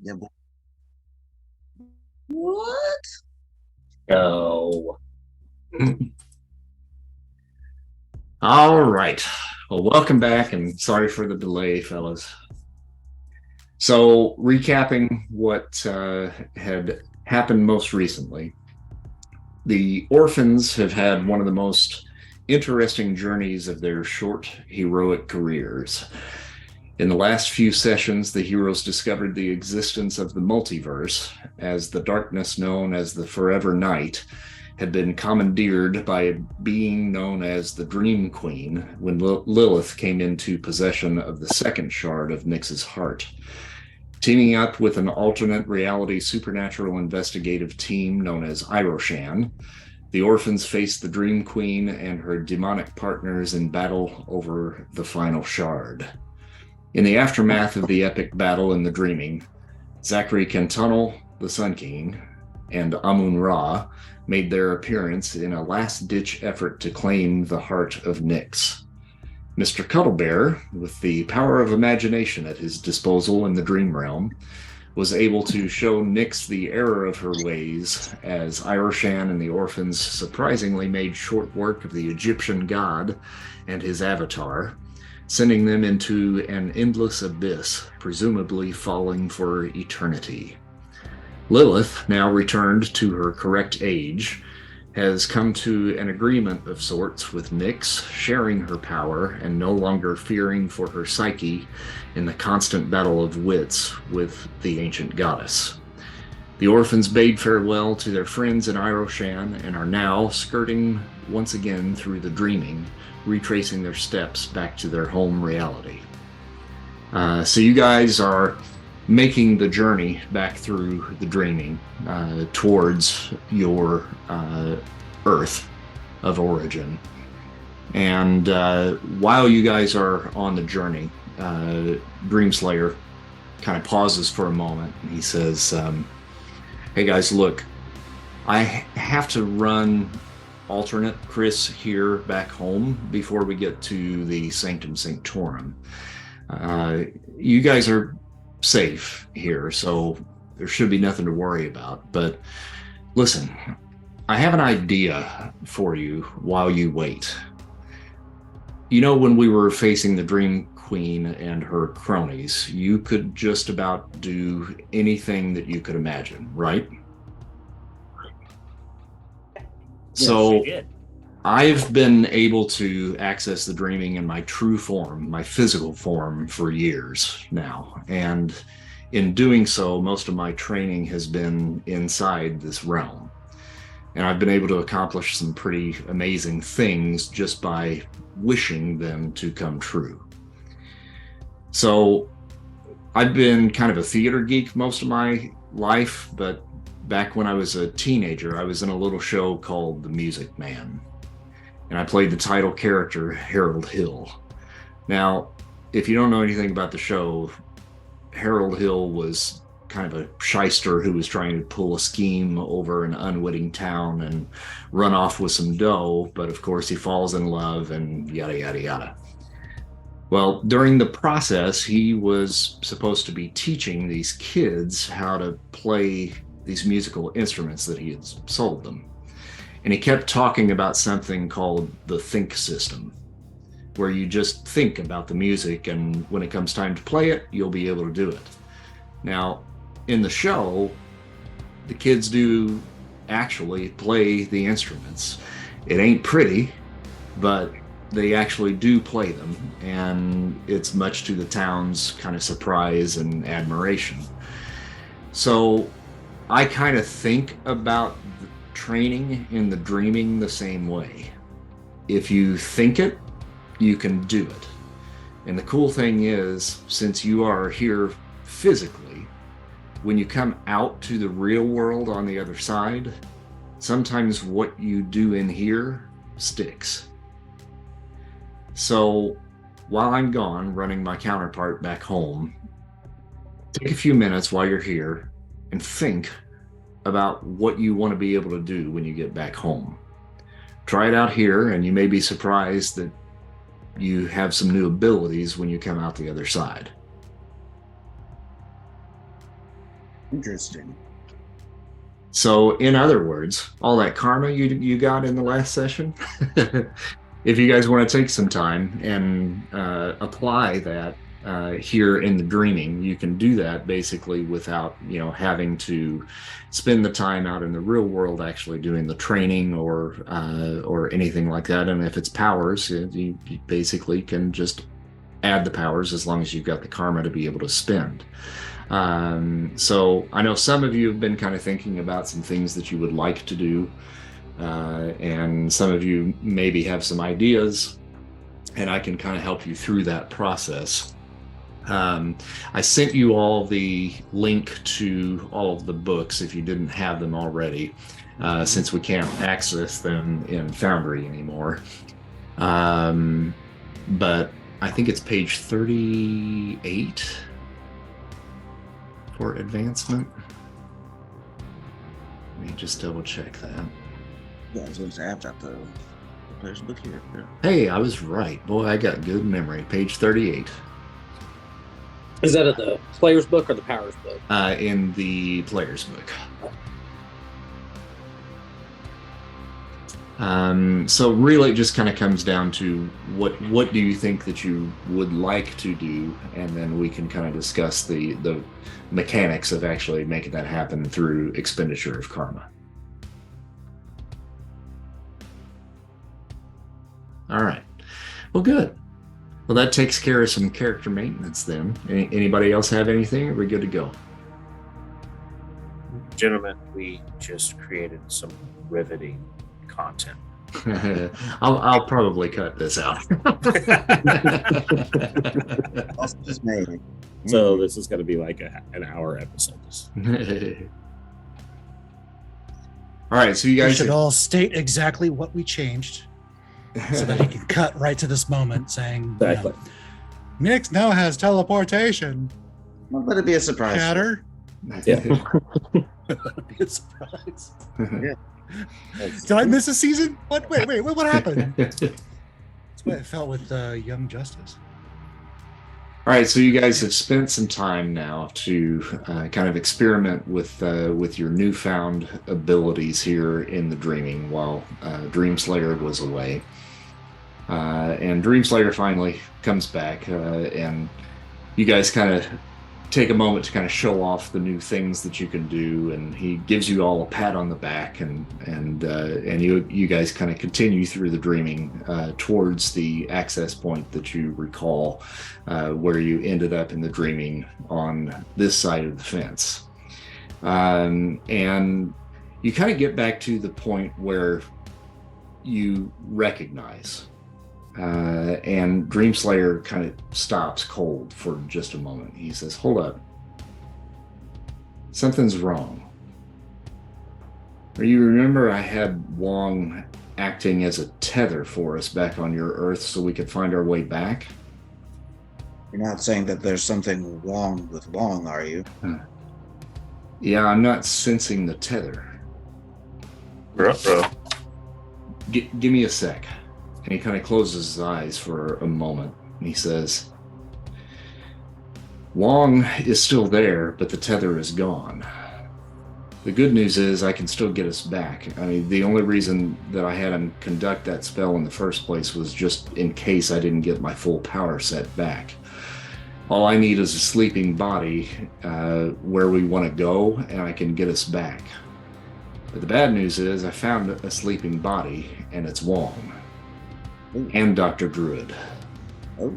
Yeah, what? Oh. All right. Well, welcome back and sorry for the delay, fellas. So, recapping what had happened most recently, the Orphans have had one of the most interesting journeys of their short heroic careers. In the last few sessions, the heroes discovered the existence of the multiverse, as the darkness known as the Forever Night had been commandeered by a being known as the Dream Queen when Lilith came into possession of the second shard of Nyx's heart. Teaming up with an alternate reality supernatural investigative team known as Iroshan, the Orphans faced the Dream Queen and her demonic partners in battle over the final shard. In the aftermath of the epic battle in the Dreaming, Zachary Kentunnel, the Sun King, and Amun-Ra made their appearance in a last-ditch effort to claim the heart of Nyx. Mr. Cuddlebear, with the power of imagination at his disposal in the Dream Realm, was able to show Nyx the error of her ways, as Iroshan and the Orphans surprisingly made short work of the Egyptian god and his avatar, sending them into an endless abyss, presumably falling for eternity. Lilith, now returned to her correct age, has come to an agreement of sorts with Nyx, sharing her power and no longer fearing for her psyche in the constant battle of wits with the ancient goddess. The Orphans bade farewell to their friends in Iroshan and are now skirting once again through the Dreaming, retracing their steps back to their home reality. So you guys are making the journey back through the Dreaming towards your Earth of origin. And while you guys are on the journey, Dreamslayer kind of pauses for a moment and he says, hey guys, look, I have to run alternate Chris here back home before we get to the Sanctum Sanctorum. You guys are safe here, so there should be nothing to worry about. But listen, I have an idea for you while you wait. You know, when we were facing the Dream Queen and her cronies, you could just about do anything that you could imagine, right? So I've been able to access the Dreaming in my true form, my physical form, for years now. And in doing so, most of my training has been inside this realm. And I've been able to accomplish some pretty amazing things just by wishing them to come true. So I've been kind of a theater geek most of my life, but back when I was a teenager, I was in a little show called The Music Man, and I played the title character, Harold Hill. Now, if you don't know anything about the show, Harold Hill was kind of a shyster who was trying to pull a scheme over an unwitting town and run off with some dough, but of course he falls in love and yada, yada, yada. Well, during the process, he was supposed to be teaching these kids how to play these musical instruments that he had sold them. And he kept talking about something called the think system, where you just think about the music, and when it comes time to play it, you'll be able to do it. Now, in the show, the kids do actually play the instruments. It ain't pretty, but they actually do play them, and it's much to the town's kind of surprise and admiration. So I kind of think about the training and the dreaming the same way. If you think it, you can do it. And the cool thing is, since you are here physically, when you come out to the real world on the other side, sometimes what you do in here sticks. So while I'm gone running my counterpart back home, take a few minutes while you're here and think about what you want to be able to do when you get back home. Try it out here, and you may be surprised that you have some new abilities when you come out the other side. Interesting. So, in other words, all that karma you got in the last session, if you guys want to take some time and apply that here in the dreaming, you can do that basically without, having to spend the time out in the real world actually doing the training or anything like that. And if it's powers, you basically can just add the powers as long as you've got the karma to be able to spend. So I know some of you have been kind of thinking about some things that you would like to do, and some of you maybe have some ideas, and I can kind of help you through that process. I sent you all the link to all of the books if you didn't have them already, since we can't access them in Foundry anymore. But I think it's page 38 for advancement. Let me just double check that. Yeah, I was going to say, I've got the player's book here. Yeah. Hey, I was right. Boy, I got good memory. Page 38. Is that in the player's book or the powers book? In the player's book. So really it just kind of comes down to what do you think that you would like to do, and then we can kind of discuss the mechanics of actually making that happen through expenditure of karma. All right. Well, good. Well, that takes care of some character maintenance then. Anybody else have anything? Are we good to go? Gentlemen, we just created some riveting content. I'll probably cut this out. Just made. So this is going to be like an hour episode. All right, so you We guys should all state exactly what we changed so that he can cut right to this moment saying, Exactly. Nix now has teleportation. Well, let it be a surprise. Shatter. Yeah. Be a surprise. Yeah. Did I miss a season? What? Wait, what happened? That's what it felt with Young Justice. All right, so you guys have spent some time now to kind of experiment with your newfound abilities here in the dreaming while Dreamslayer was away. And Dreamslayer finally comes back, and you guys kind of take a moment to kind of show off the new things that you can do, and he gives you all a pat on the back, and you guys kind of continue through the dreaming towards the access point that you recall, where you ended up in the dreaming on this side of the fence. And you kind of get back to the point where you recognize, and Dreamslayer kind of stops cold for just a moment. He says, "Hold up. Something's wrong. You remember I had Wong acting as a tether for us back on your Earth so we could find our way back?" You're not saying that there's something wrong with Wong, are you? Yeah, I'm not sensing the tether. Ruh-roh. Give me a sec. And he kind of closes his eyes for a moment. And he says, "Wong is still there, but the tether is gone. The good news is I can still get us back. I mean, the only reason that I had him conduct that spell in the first place was just in case I didn't get my full power set back. All I need is a sleeping body where we want to go, and I can get us back. But the bad news is I found a sleeping body, and it's Wong. Ooh. And Dr. Druid. Oh,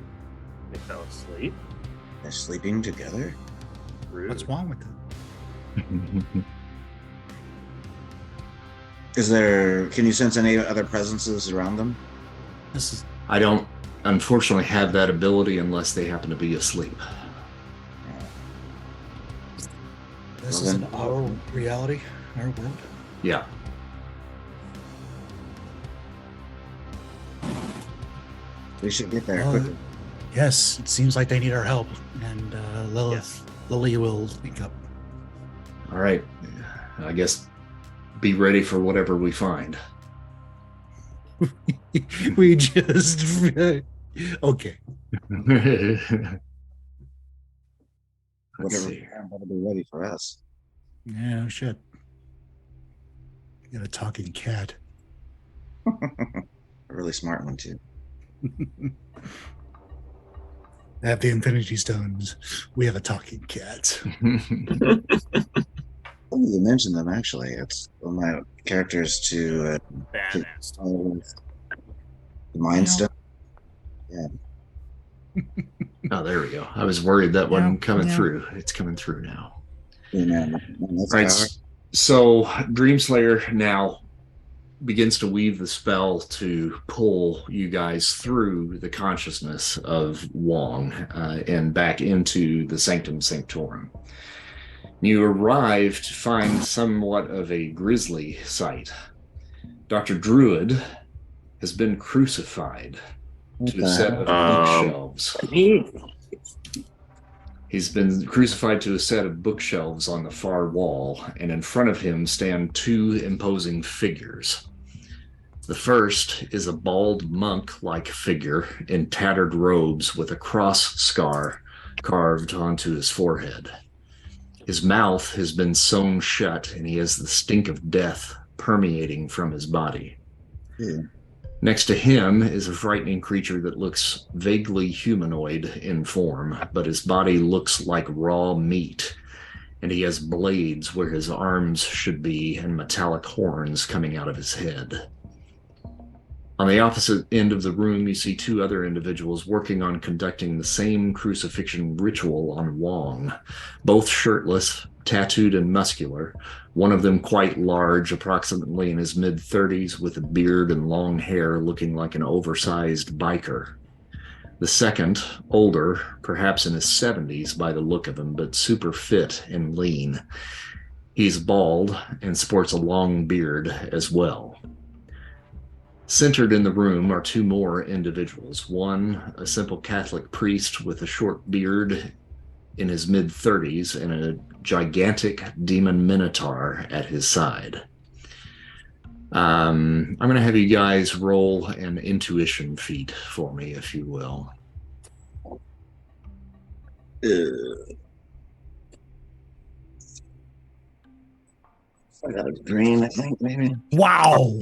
They fell asleep. they're sleeping together? Rude. What's wrong with it? Can you sense any other presences around them? This is I don't, unfortunately, have that ability unless they happen to be asleep. this Well, is then- our reality, our world. Yeah. We should get there Uh, quickly. Yes, it seems like they need our help, and Lily will speak up. All right. I guess be ready for whatever we find. We just okay. Let's Whatever see. better be ready for us. Yeah, shit. You got a talking cat. A really smart one too. I have the Infinity Stones. We have a talking cat. Oh, you mentioned them actually. It's one of my characters to Badass. the Mind Yeah. Stone. Oh, there we go. I was worried that wasn't coming yeah. through. It's coming through now. Yeah, man, that's Right. power. So Dreamslayer now begins to weave the spell to pull you guys through the consciousness of Wong and back into the Sanctum Sanctorum. You arrive to find somewhat of a grisly sight. Dr. Druid has been crucified What to a the set hell? of bookshelves. He's been crucified to a set of bookshelves on the far wall, and in front of him stand two imposing figures. The first is a bald monk-like figure in tattered robes with a cross scar carved onto his forehead. His mouth has been sewn shut, and he has the stink of death permeating from his body. Yeah. Next to him is a frightening creature that looks vaguely humanoid in form, but his body looks like raw meat, and he has blades where his arms should be and metallic horns coming out of his head. On the opposite end of the room, you see two other individuals working on conducting the same crucifixion ritual on Wong, both shirtless, tattooed and muscular, one of them quite large, approximately in his mid-30s, with a beard and long hair looking like an oversized biker. The second, older, perhaps in his 70s by the look of him, but super fit and lean. He's bald and sports a long beard as well. Centered in the room are two more individuals. One, a simple Catholic priest with a short beard in his mid-30s and a gigantic demon minotaur at his side. I'm going to have you guys roll an intuition feat for me, if you will. I got a green, I think, maybe. Wow.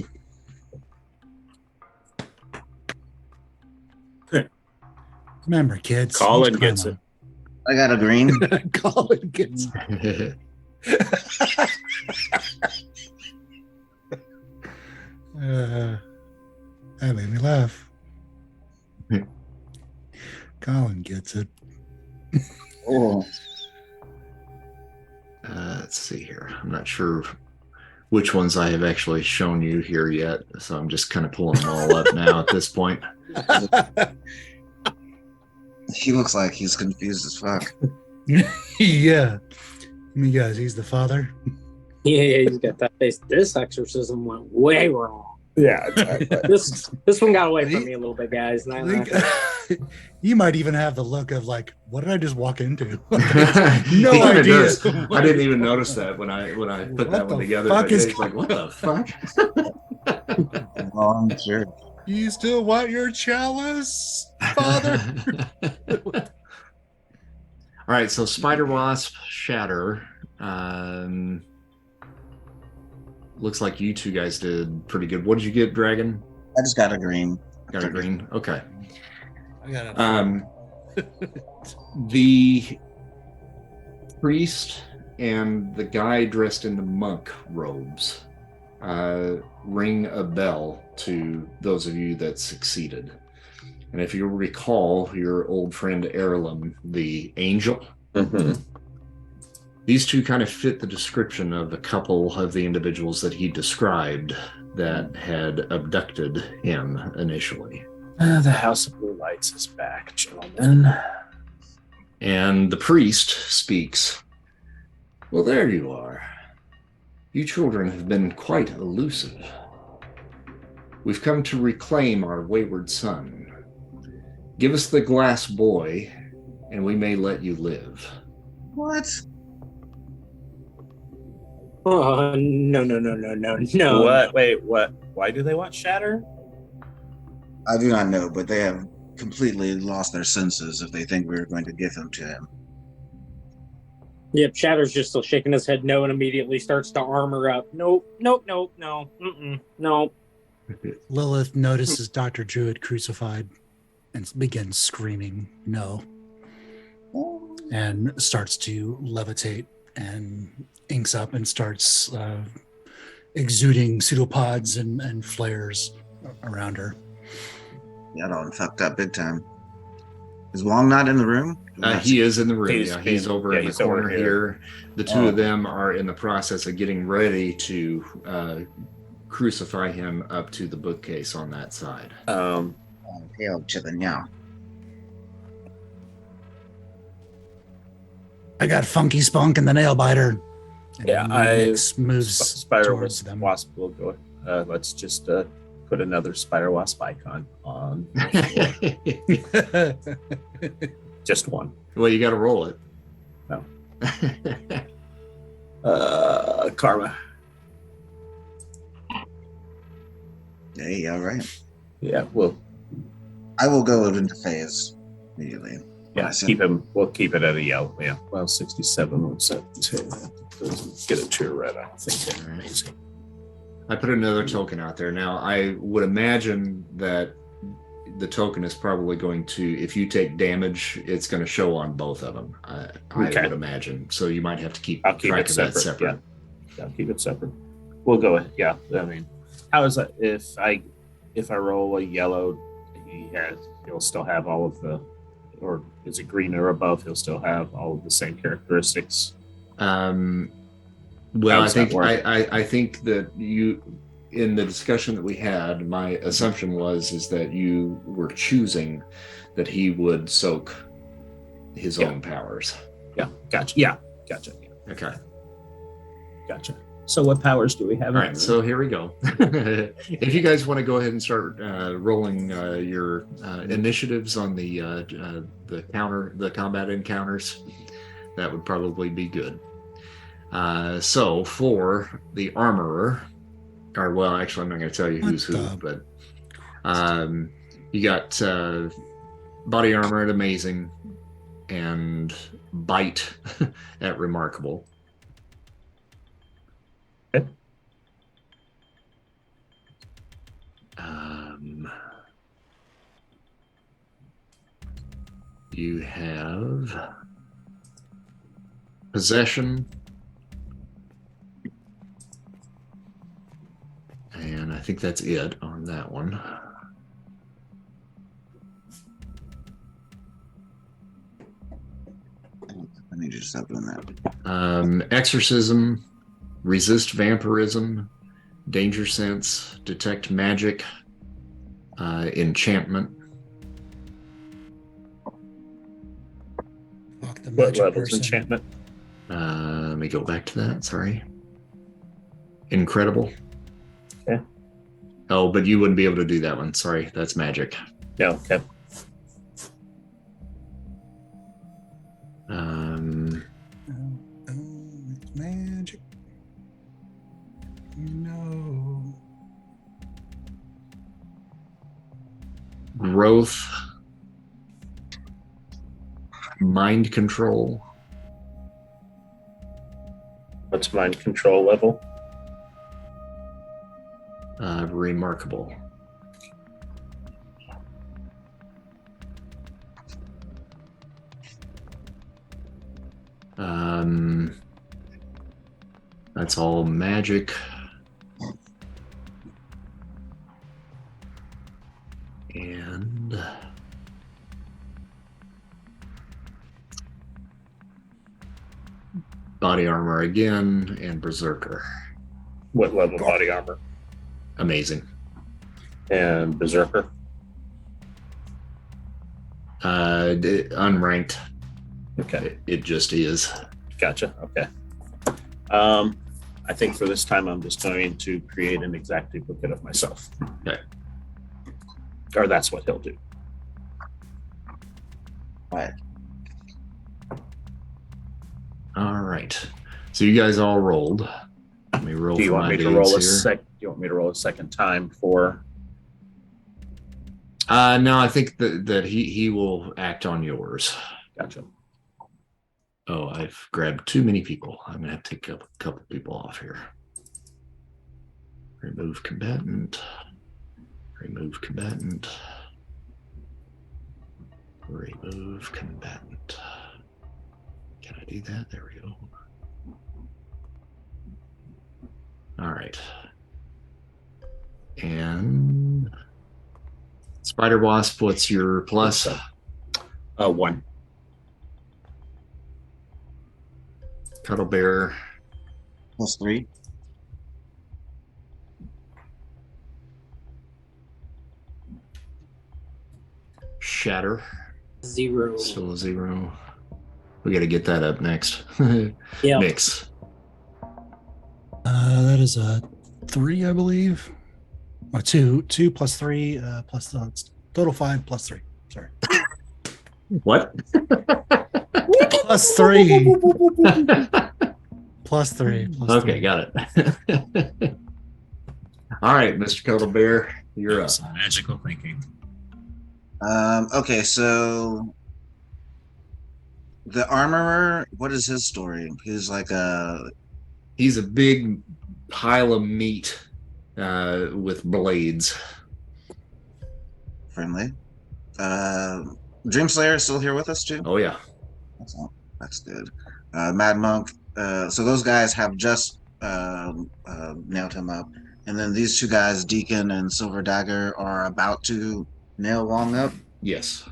Remember, kids. Colin use gets karma. I got a green. Colin gets that made me laugh. Colin gets it. Oh, Let's see here. I'm not sure which ones I have actually shown you here yet, so I'm just kind of pulling them all up now at this point. he looks like he's confused as fuck. Yeah. I mean, guys, he's the father. Yeah, he's got that face. This exorcism went way wrong. Yeah, exactly. This one got away from me a little bit, guys. Not gonna lie. You might even have the look of like, what did I just walk into? He No kinda idea. does. I didn't even notice that when I put What that the one together. fuck But is it's like, what the fuck? Oh, I'm sure. You still want your chalice, father? All right, so Spider Wasp, Shatter. Looks like you two guys did pretty good. What did you get, Dragon? I just got a green. Got a green. Okay. I got it. The priest and the guy dressed in the monk robes ring a bell to those of you that succeeded. And if you recall your old friend Erlem, the angel, these two kind of fit the description of a couple of the individuals that he described that had abducted him initially. The House of Blue Lights is back, gentlemen. And the priest speaks. Well, there you are. You children have been quite elusive. We've come to reclaim our wayward son. Give us the glass boy, and we may let you live. What? Oh, no. What? Wait, what? Why do they want Shatter? I do not know, but they have completely lost their senses if they think we are going to give him to him. Yep, Shatter's just still shaking his head no and immediately starts to armor up. Nope. No. Lilith notices Dr. Druid crucified and begins screaming no, and starts to levitate and inks up and starts exuding pseudopods and flares around her. Yeah, that one fucked up big time. Is Wong not in the room? He is in the room. He's Over in the he's over corner here. The two of them are in the process of getting ready to crucify him up to the bookcase on that side. Hail to the now. I got Funky Spunk and the Nail Biter. And Yeah, Nix moves Spider towards them. Wasp will go. Let's just put another Spider Wasp icon on. Just one. Well, you got to roll it. No. Karma. Hey, all right. Yeah, I will go into phase immediately. we'll keep it at a yellow. Yeah. Well, 67 was up to get a tier red. I think amazing. I put another token out there. Now, I would imagine that the token is probably going to, if you take damage, it's going to show on both of them. I would imagine. So you might have to keep track of that separate. Yeah, I'll keep it separate. We'll go with, yeah. I mean, how is that? If I roll a yellow, he'll still have all of the, or is it green or above? He'll still have all of the same characteristics. Well, I think that you, in the discussion that we had, my assumption is that you were choosing that he would soak his own powers. Yeah, gotcha. Yeah, gotcha. Okay. Gotcha. So what powers do we have? All right, so here we go. If you guys want to go ahead and start rolling your initiatives on the combat encounters, that would probably be good. So for the armorer, or well, actually, I'm not going to tell you who's who, but you got body armor at amazing and bite at remarkable. Okay. You have possession, and I think that's it on that one. Let me just stop doing that. Exorcism, resist vampirism, danger sense, detect magic, enchantment. Fuck the What magic level's person. enchantment? Let me go back to that. Sorry. Incredible. Okay. Oh, but you wouldn't be able to do that one. Sorry, that's magic. No. Okay. It's magic. No. Growth, mind control. What's mind control level? That's all magic. And body armor again, and berserker. What level body armor? Amazing. And berserker? Unranked. Okay. It just is. Gotcha. Okay. I think for this time, I'm just going to create an exact duplicate of myself. Okay. Or that's what he'll do. Right. All right. So you guys all rolled. Let me roll. Do you for want my me to roll a dudes here. Do you want me to roll a second time for? No, I think that he will act on yours. Gotcha. Oh, I've grabbed too many people. I'm gonna have to take a couple people off here. Remove combatant. Remove combatant. Remove combatant. Can I do that? There we go. All right. And Spider Wasp, what's your plus? 1. Cuddle Bear. +3. Shatter. 0. Still a 0. We got to get that up next. Yeah. Mix. That is a 3, I believe. Or 2 plus 3 plus it's total 5 plus 3. Sorry. What? Plus 3. Plus 3. Plus Okay, 3. got it. All right, Mr. Cuddle Bear, you're up. Some magical thinking. Okay, so the armorer, what is his story? He's like He's a big pile of meat with blades. friendly. Dreamslayer is still here with us too. Oh yeah. That's good. Mad Monk. So those guys have just nailed him up, and then these two guys, Deacon and Silver Dagger, are about to nail Wong up. Yes.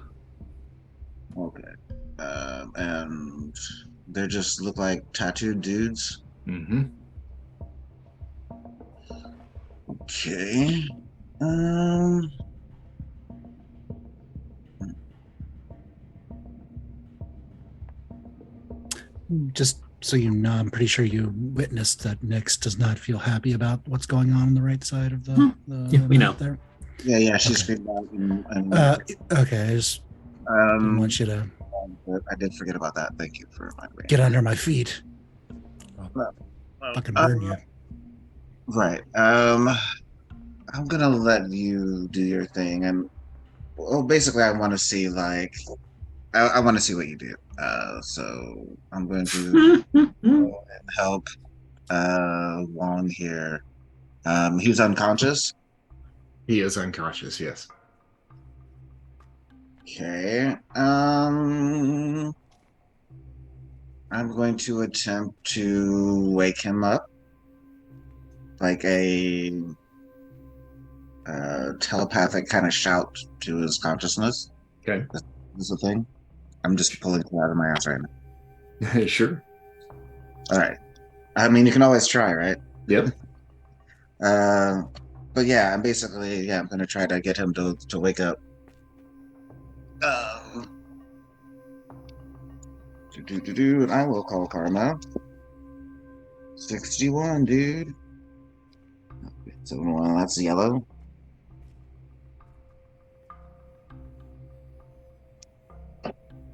Okay. And they just look like tattooed dudes. Mm-hmm. Okay. Just so you know, I'm pretty sure you witnessed that Nyx does not feel happy about what's going on the right side of the Yeah, we know. map there. Yeah, she's Okay. screamed out. And, Okay, I just didn't want you to I did forget about that. Thank you for reminding me. get under my feet. Well, Fucking burn you. Right. I'm gonna let you do your thing, and well, basically, I want to see I want to see what you do. So I'm going to go and help Wong here. He was unconscious. He is unconscious, yes. Okay. I'm going to attempt to wake him up, like a telepathic kind of shout to his consciousness. Okay. Is the thing. I'm just pulling it out of my ass right now. Sure. All right. I mean, you can always try, right? Yep. But yeah, I'm basically I'm gonna try to get him to wake up. And I will call Karma. 61, dude. 71, that's yellow.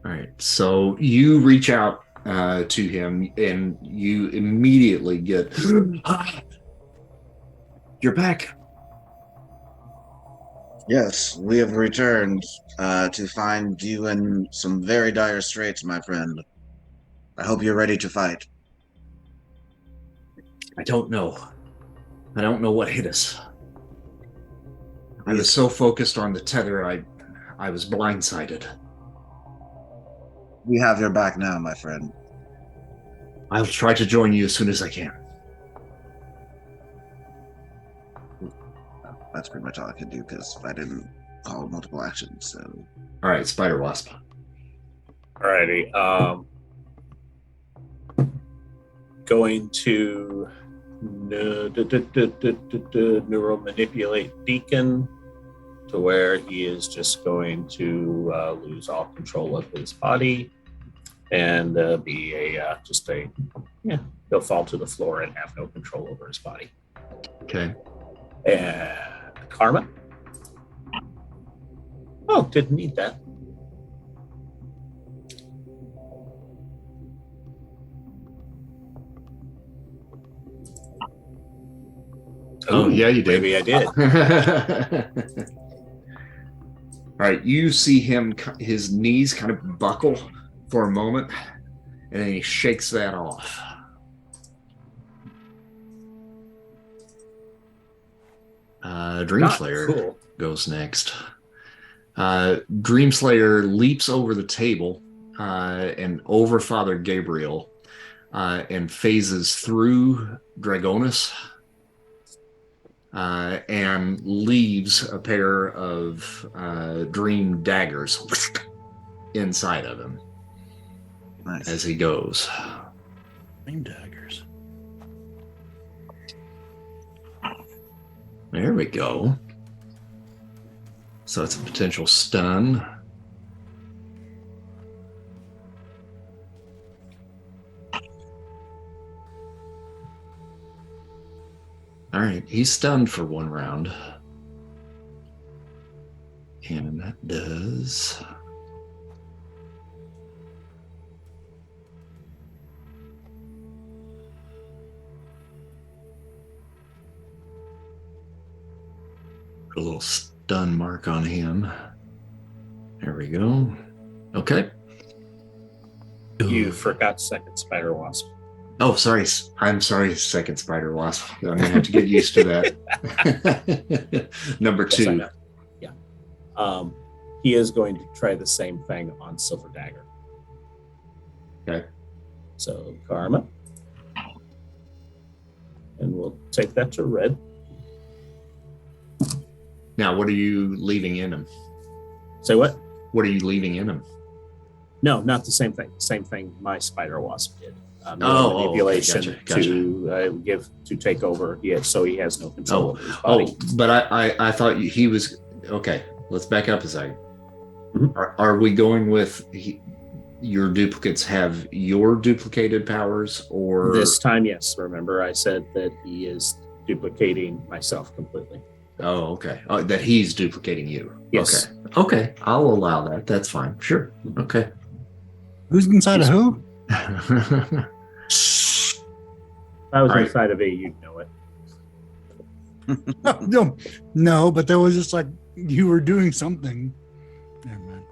All right. So you reach out to him, and you immediately get. You're back. Yes, we have returned to find you in some very dire straits, my friend. I hope you're ready to fight. I don't know. I don't know what hit us. I was so focused on the tether, I was blindsided. We have your back now, my friend. I'll try to join you as soon as I can. That's pretty much all I could do because I didn't call multiple actions. So All right, Spider Wasp. Alrighty. Going to neural manipulate Deacon to where he is just going to lose all control of his body and be he'll fall to the floor and have no control over his body. Okay. And Karma. Oh, didn't need that. Oh, yeah, you did. Maybe I did. All right, you see him, his knees kind of buckle for a moment, and then he shakes that off. Dreamslayer Cool. goes next. Dreamslayer leaps over the table and over Father Gabriel and phases through Dragonus and leaves a pair of dream daggers inside of him nice. as he goes. Dream daggers. There we go. So it's a potential stun. All right, he's stunned for one round. And that does... Put a little stun mark on him. There we go. Okay. You forgot second Spider Wasp. Oh, sorry. I'm sorry, second Spider Wasp. I'm going to have to get used to that. Number Yes, I 2. know. Yeah. He is going to try the same thing on Silver Dagger. Okay. So, Karma. And we'll take that to red. Now, what are you leaving in him? Say what? What are you leaving in him? No, not the same thing. Same thing my Spider Wasp did. Manipulation Manipulation gotcha. to take over. So he has no control over his body. But I thought he was okay. Let's back up a second. Mhm. Are we going with your duplicates have your duplicated powers, or This time, yes. Remember, I said that he is duplicating myself completely. Oh, okay. Oh, that he's duplicating you. Yes. Okay. Okay. I'll allow that. That's fine. Sure. Okay. Who's inside of who? If I was All right. inside of A, you'd know it. No, but there was just like you were doing something. Never mind.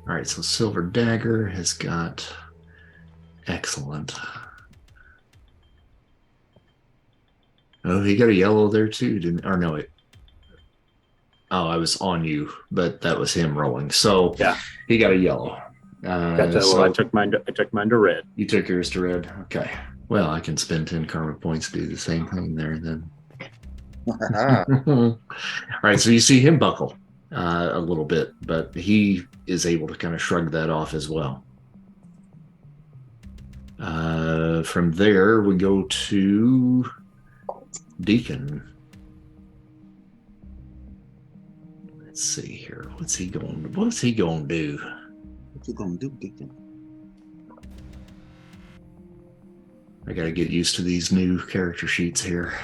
All right. So Silver Dagger has got excellent. Oh, he got a yellow there too, didn't? Or no, it. Oh, I was on you, but that was him rolling. So Yeah. he got a yellow. Well, I took mine to red. You took yours to red. Okay. Well, I can spend 10 karma points to do the same thing there then. All right. So you see him buckle a little bit, but he is able to kind of shrug that off as well. From there, we go to Deacon. Let's see here. What's he going to do? What you gonna do, Deacon? I got to get used to these new character sheets here.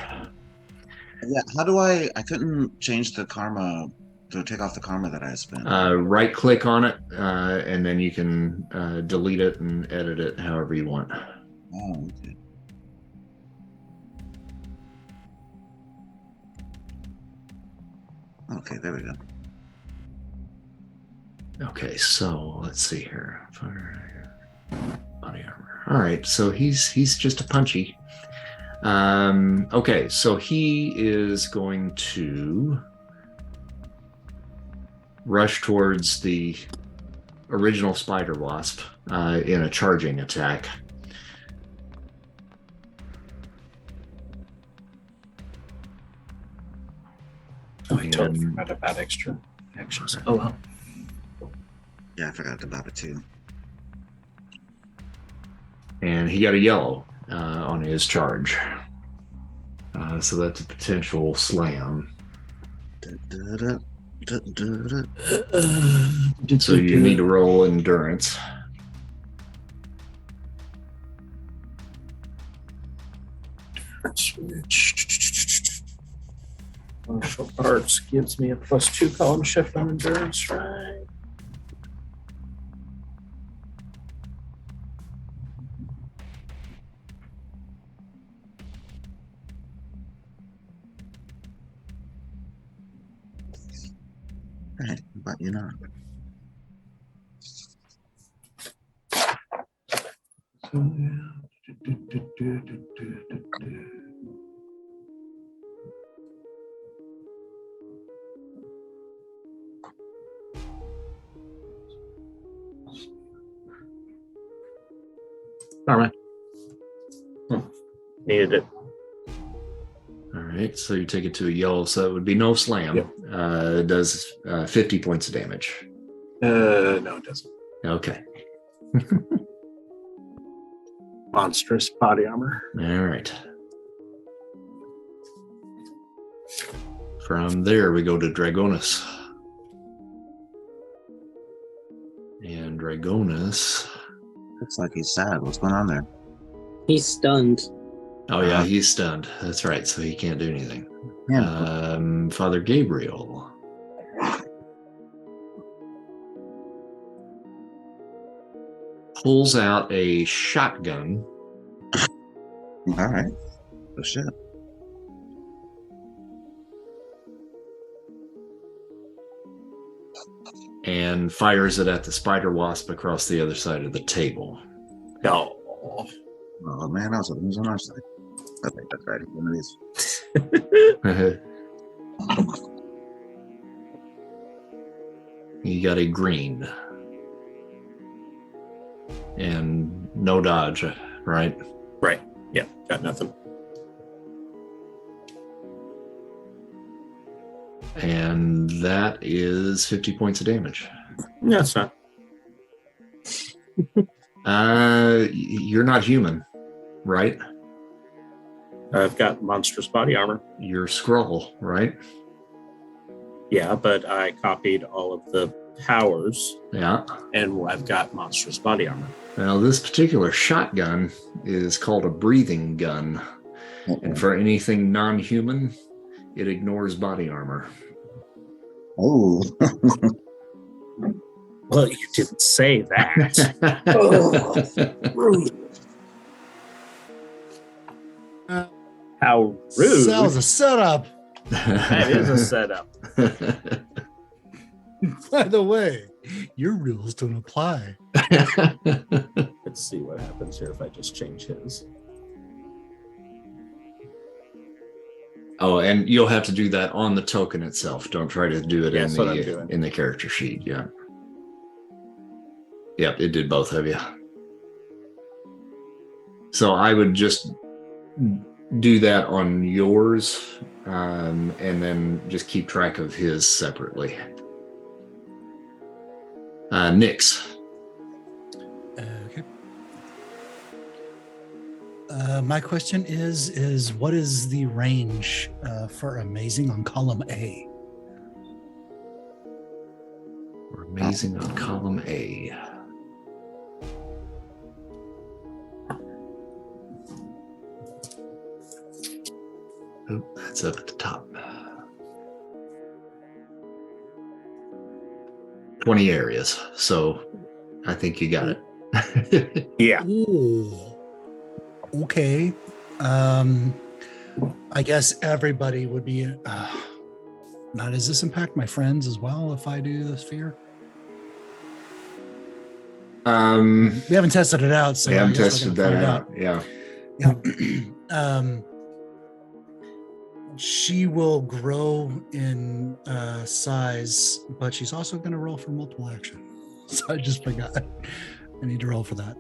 Yeah, how do I couldn't change the karma to take off the karma that I spent. Right click on it, and then you can delete it and edit it however you want. Oh, okay. Okay, there we go. Okay, so let's see here. Body armor. All right, so he's just a punchy. Okay, so he is going to rush towards the original spider wasp in a charging attack. Oh, I totally And- forgot about extra actions. Oh well. Yeah, I forgot about it too. And he got a yellow on his charge. So that's a potential slam. So you need to roll endurance. Martial arts gives me a +2 column shift on endurance, right? Right, but you know. All right. Needed it. All right, so you take it to a yellow, so it would be no slam. Yep. It does 50 points of damage. No, it doesn't. Okay. Monstrous body armor. All right. From there, we go to Dragonus. And Dragonus. Looks like he's sad. What's going on there? He's stunned. Oh, yeah, he's stunned. That's right, so he can't do anything. Yeah. Father Gabriel. Pulls out a shotgun. All right. Oh shit. And fires it at the spider wasp across the other side of the table. No. Oh man, I was hoping he was on our side. Okay, that's right. One of these. You got a green. And no dodge, right? Right. Yeah, got nothing. And that is 50 points of damage. No, it's not. You're not human, right? I've got monstrous body armor. You're Skrull, right? Yeah, but I copied all of the powers, Yeah. and I've got monstrous body armor. Now, this particular shotgun is called a breathing gun. And for anything non-human, it ignores body armor. Oh. Well, you didn't say that. Oh, rude. How rude. That was a setup. That is a setup. By the way, your rules don't apply. Let's see what happens here if I just change his. Oh, and you'll have to do that on the token itself. Don't try to do it Yeah, that's what I'm doing. in the character sheet. Yeah. Yep, it did both of you. So I would just do that on yours, and then just keep track of his separately. Nyx. Okay. My question is what is the range for amazing on column A? We're amazing on column A. Oh, that's up at the top. 20 areas. So I think you got it. Yeah. Ooh. Okay. I guess everybody would be. Now, does this impact my friends as well if I do the sphere? We haven't tested it out, so We haven't I guess we're tested gonna that find out. Yeah. Yeah. She will grow in size, but she's also going to roll for multiple action. So I just forgot. I need to roll for that.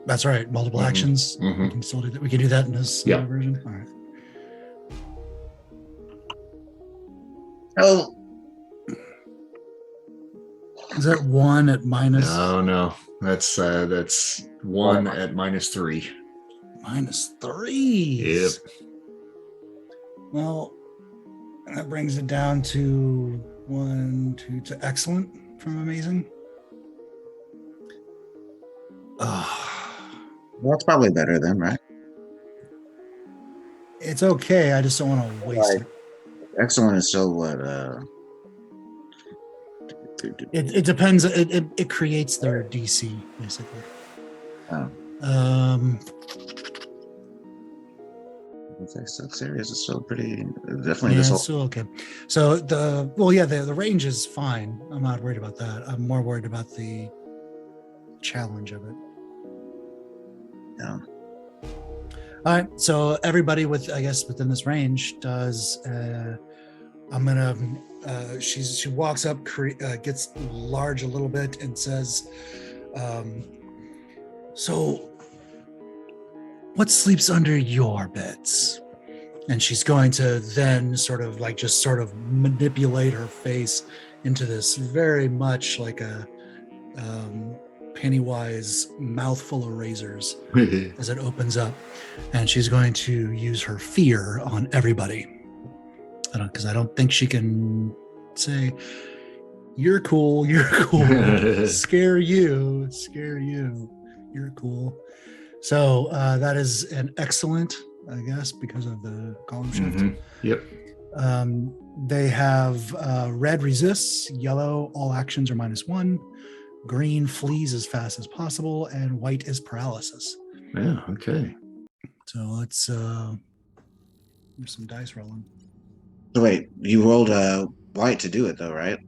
That's right. Multiple actions. We can still do that. We can do that in this version. All right. Oh, Is that 1 at minus? No. That's 1 at -3. -3. Yep. Well, that brings it down to 1, 2 to excellent from amazing. well, that's probably better then, right? It's okay. I just don't want to waste it. Excellent is still what? It depends. It creates their DC basically. Oh. So serious is still pretty. Definitely Yeah, this whole. it's still okay. So the range is fine. I'm not worried about that. I'm more worried about the challenge of it. Yeah. All right. So everybody within this range does. I'm gonna. She walks up, gets large a little bit, and says, "So, what sleeps under your beds?" And she's going to then sort of manipulate her face into this very much like a Pennywise mouthful of razors as it opens up, and she's going to use her fear on everybody. Because I don't think she can say, "You're cool, scare you, you're cool." So that is an excellent, I guess, because of the column shift. Yep. They have red resists, yellow all actions are -1, green flees as fast as possible, and white is paralysis. Yeah. Okay. So let's there's some dice rolling. So wait, you rolled a white to do it though, right?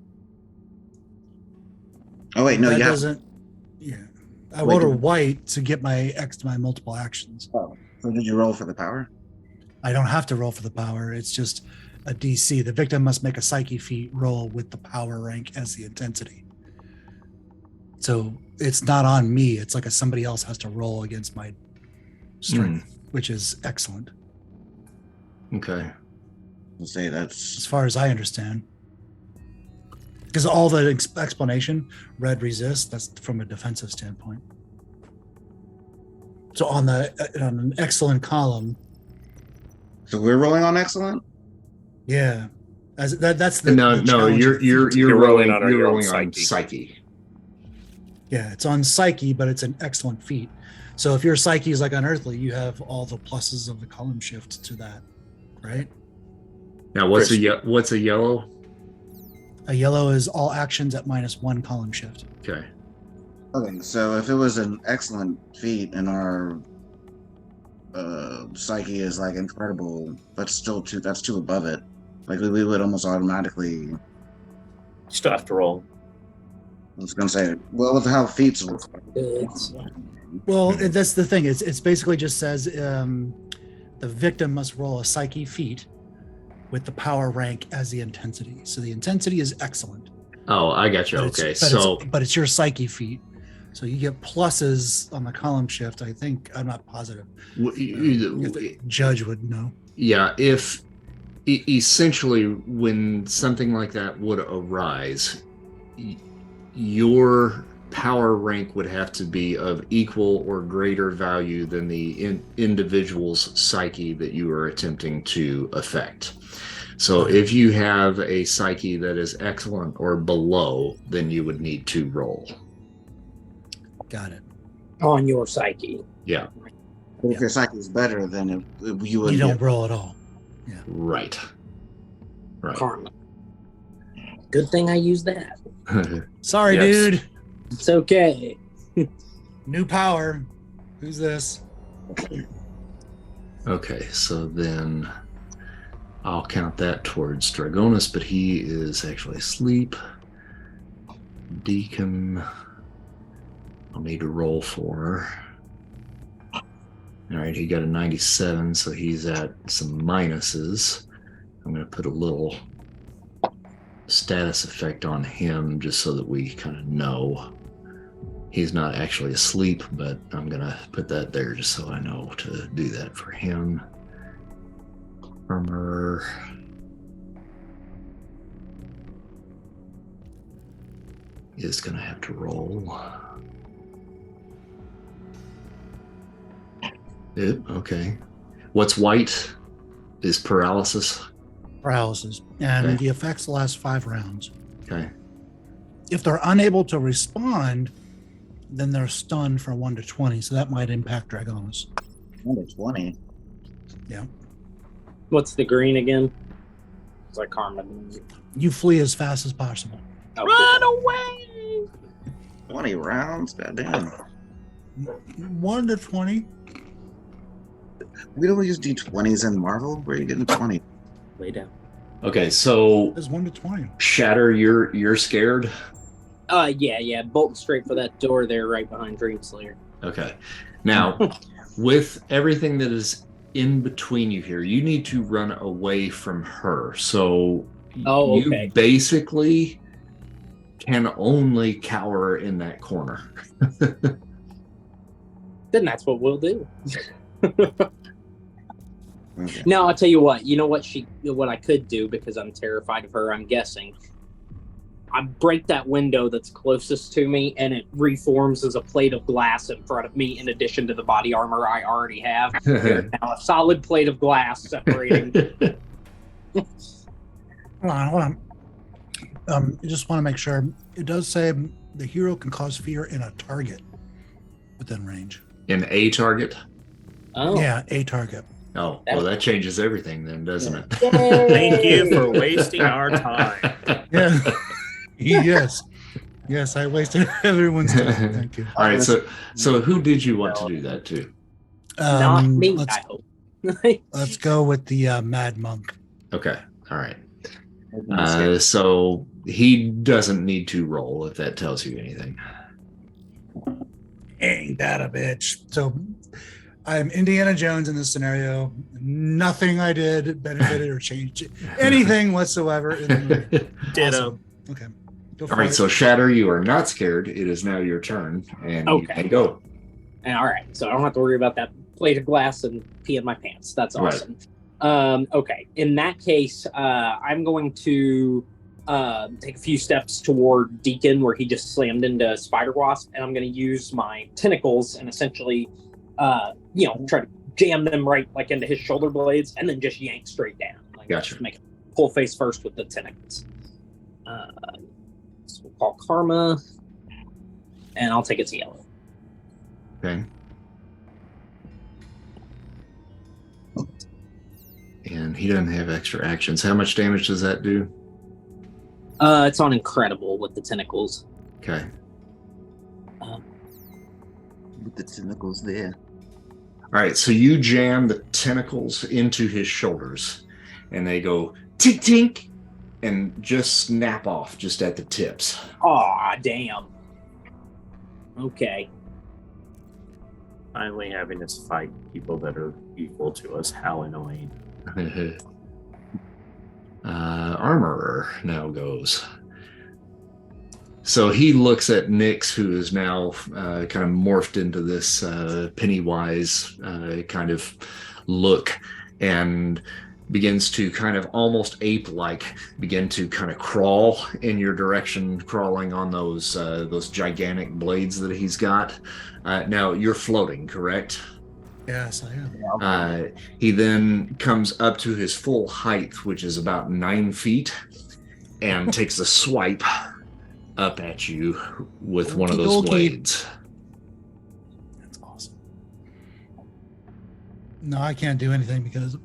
Oh wait, no, that you have. doesn't. Yeah, I rolled a white to get my multiple actions. Oh, so did you roll for the power? I don't have to roll for the power. It's just a DC. The victim must make a psyche feat roll with the power rank as the intensity. So it's not on me. It's like somebody else has to roll against my strength, which is excellent. Okay. I'll say that's as far as I understand. Because all the explanation, red resist, that's from a defensive standpoint. So on an excellent column. So we're rolling on excellent? Yeah. That's the No, you're rolling on psyche. Yeah, it's on psyche, but it's an excellent feat. So if your psyche is like unearthly, you have all the pluses of the column shift to that, right? Now what's a yellow? A yellow is all actions at -1 column shift. Okay. Okay, so if it was an excellent feat and our psyche is like incredible, but still that's two above it. Like we would almost automatically. Still have to roll. I was gonna say, well, with how feats. Well, that's the thing. It's basically just says the victim must roll a psyche feat with the power rank as the intensity. So the intensity is excellent. Oh, I got you. Okay, but it's your psyche feat. So you get pluses on the column shift. I think, I'm not positive. If the judge would know. Yeah, if essentially when something like that would arise, your power rank would have to be of equal or greater value than the individual's psyche that you are attempting to affect. So if you have a psyche that is excellent or below, then you would need to roll. Got it. On your psyche. Yeah. But if your psyche is better, then you would. You don't roll at all. Yeah. Right. Karma. Good thing I used that. Sorry, Yes. dude. It's okay. New power. Who's this? Okay, so then I'll count that towards Dragonus, but he is actually asleep. Deacon, I'll need to roll for. All right, he got a 97, so he's at some minuses. I'm going to put a little status effect on him just so that we kind of know. He's not actually asleep, but I'm going to put that there just so I know to do that for him. Armor. Is going to have to roll. Okay. What's white is paralysis. Paralysis. And Okay. the effects last 5 rounds. Okay. If they're unable to respond, then they're stunned for 1 to 20. So that might impact Dragonis. 1 to 20. Yeah. What's the green again? It's like karma. You flee as fast as possible. Oh, Run cool. away! 20 rounds? Goddamn. 1 to 20. We don't use D20s in Marvel? Where are you getting 20? Lay down. Okay, so Is 1 to 20. Shatter, you're scared? Yeah. Bolting straight for that door there right behind Dreamslayer. Okay. Now, with everything that is in between you here, you need to run away from her. So Oh, you okay. basically can only cower in that corner. Then that's what we'll do. Okay. Now I'll tell you what. You know what I could do because I'm terrified of her. I'm guessing. I break that window that's closest to me, and it reforms as a plate of glass in front of me. In addition to the body armor I already have, there's now a solid plate of glass separating. Hold on. I just want to make sure. It does say the hero can cause fear in a target within range. In a target? Oh, Yeah, a target. Oh, well, that changes everything then, doesn't it? Thank you for wasting our time. Yeah. Yes, I wasted everyone's time. Thank you. All right, so who did you want to do that to? Not me. Let's, I hope. let's go with the Mad Monk. Okay, all right. So he doesn't need to roll if that tells you anything. Ain't that a bitch? So I'm Indiana Jones in this scenario. Nothing I did benefited or changed anything whatsoever in the movie. Ditto. Awesome. Okay. Go for All right, it. so Shatter, you are not scared. It is now your turn, and you Okay. can go. And all right, so I don't have to worry about that plate of glass and pee in my pants. That's Right. awesome. Okay, in that case, I'm going to take a few steps toward Deacon, where he just slammed into Spider Wasp, and I'm going to use my tentacles and essentially, try to jam them right like into his shoulder blades, and then just yank straight down. Like, Gotcha. just make it full face first with the tentacles. So we'll call Karma, and I'll take its yellow. Okay. And he doesn't have extra actions. How much damage does that do? It's on Incredible with the tentacles. Okay. With the tentacles there. All right, so you jam the tentacles into his shoulders, and they go tink tink, and just snap off just at the tips. Aw, damn. Okay. Finally having us fight people that are equal to us. How annoying. Armorer now goes. So he looks at Nyx, who is now kind of morphed into this Pennywise kind of look, and begins to kind of almost ape-like begin to kind of crawl in your direction, crawling on those gigantic blades that he's got. Now you're floating, correct? Yes, I am. He then comes up to his full height, which is about 9 feet, and takes a swipe up at you with one of those Okey-dokey. blades. That's awesome. No, I can't do anything because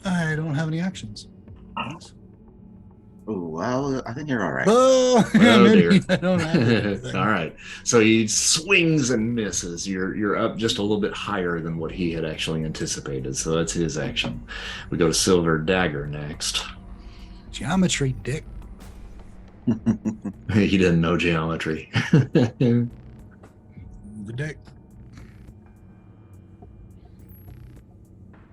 I don't have any actions. Yes. Oh, well, I think you're all right. Oh, Oh, dear. I don't have anything. All right. So he swings and misses. You're up just a little bit higher than what he had actually anticipated. So that's his action. We go to Silver Dagger next. Geometry, dick. He didn't know geometry. The dick.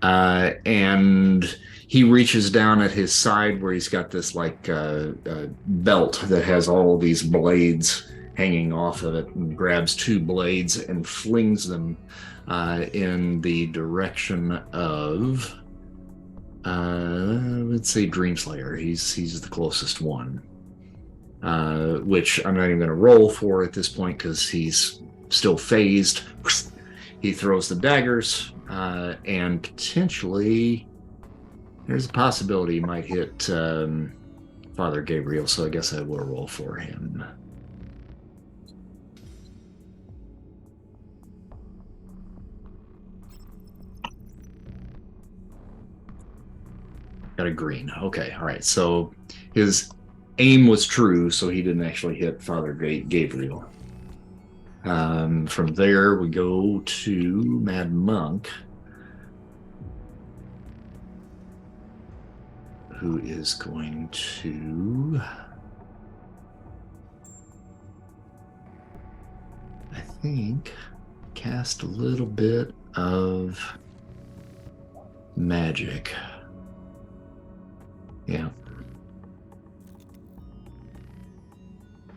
And he reaches down at his side where he's got this like belt that has all these blades hanging off of it, and grabs 2 blades and flings them in the direction of let's say Dreamslayer. He's the closest one, which I'm not even going to roll for at this point because he's still phased. He throws the daggers, and potentially there's a possibility he might hit Father Gabriel, so I guess I will roll for him. Got a green. Okay, all right. So his aim was true, so he didn't actually hit Father Gabriel. From there, we go to Mad Monk, who is going to, I think, cast a little bit of magic. Yeah.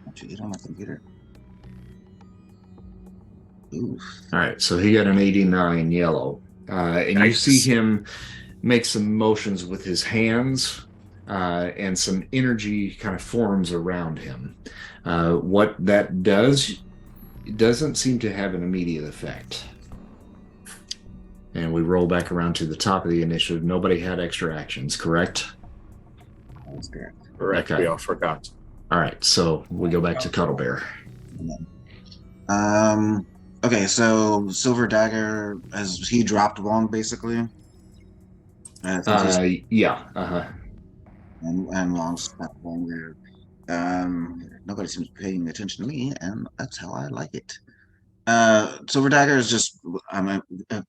What you get on my computer? Oof. All right, so he got an 89 yellow. And Nice. you see him make some motions with his hands, and some energy kind of forms around him. What that does, it doesn't seem to have an immediate effect. And we roll back around to the top of the initiative. Nobody had extra actions, correct? That's correct. Correct. Okay. We all forgot. All right, so we go back to Cuddle Bear. Okay, so Silver Dagger, has he dropped Wong basically? I think he's, Yeah. Uh-huh. and Wong's back longer. Nobody seems to be paying attention to me, and that's how I like it. Silver Dagger is just, I'm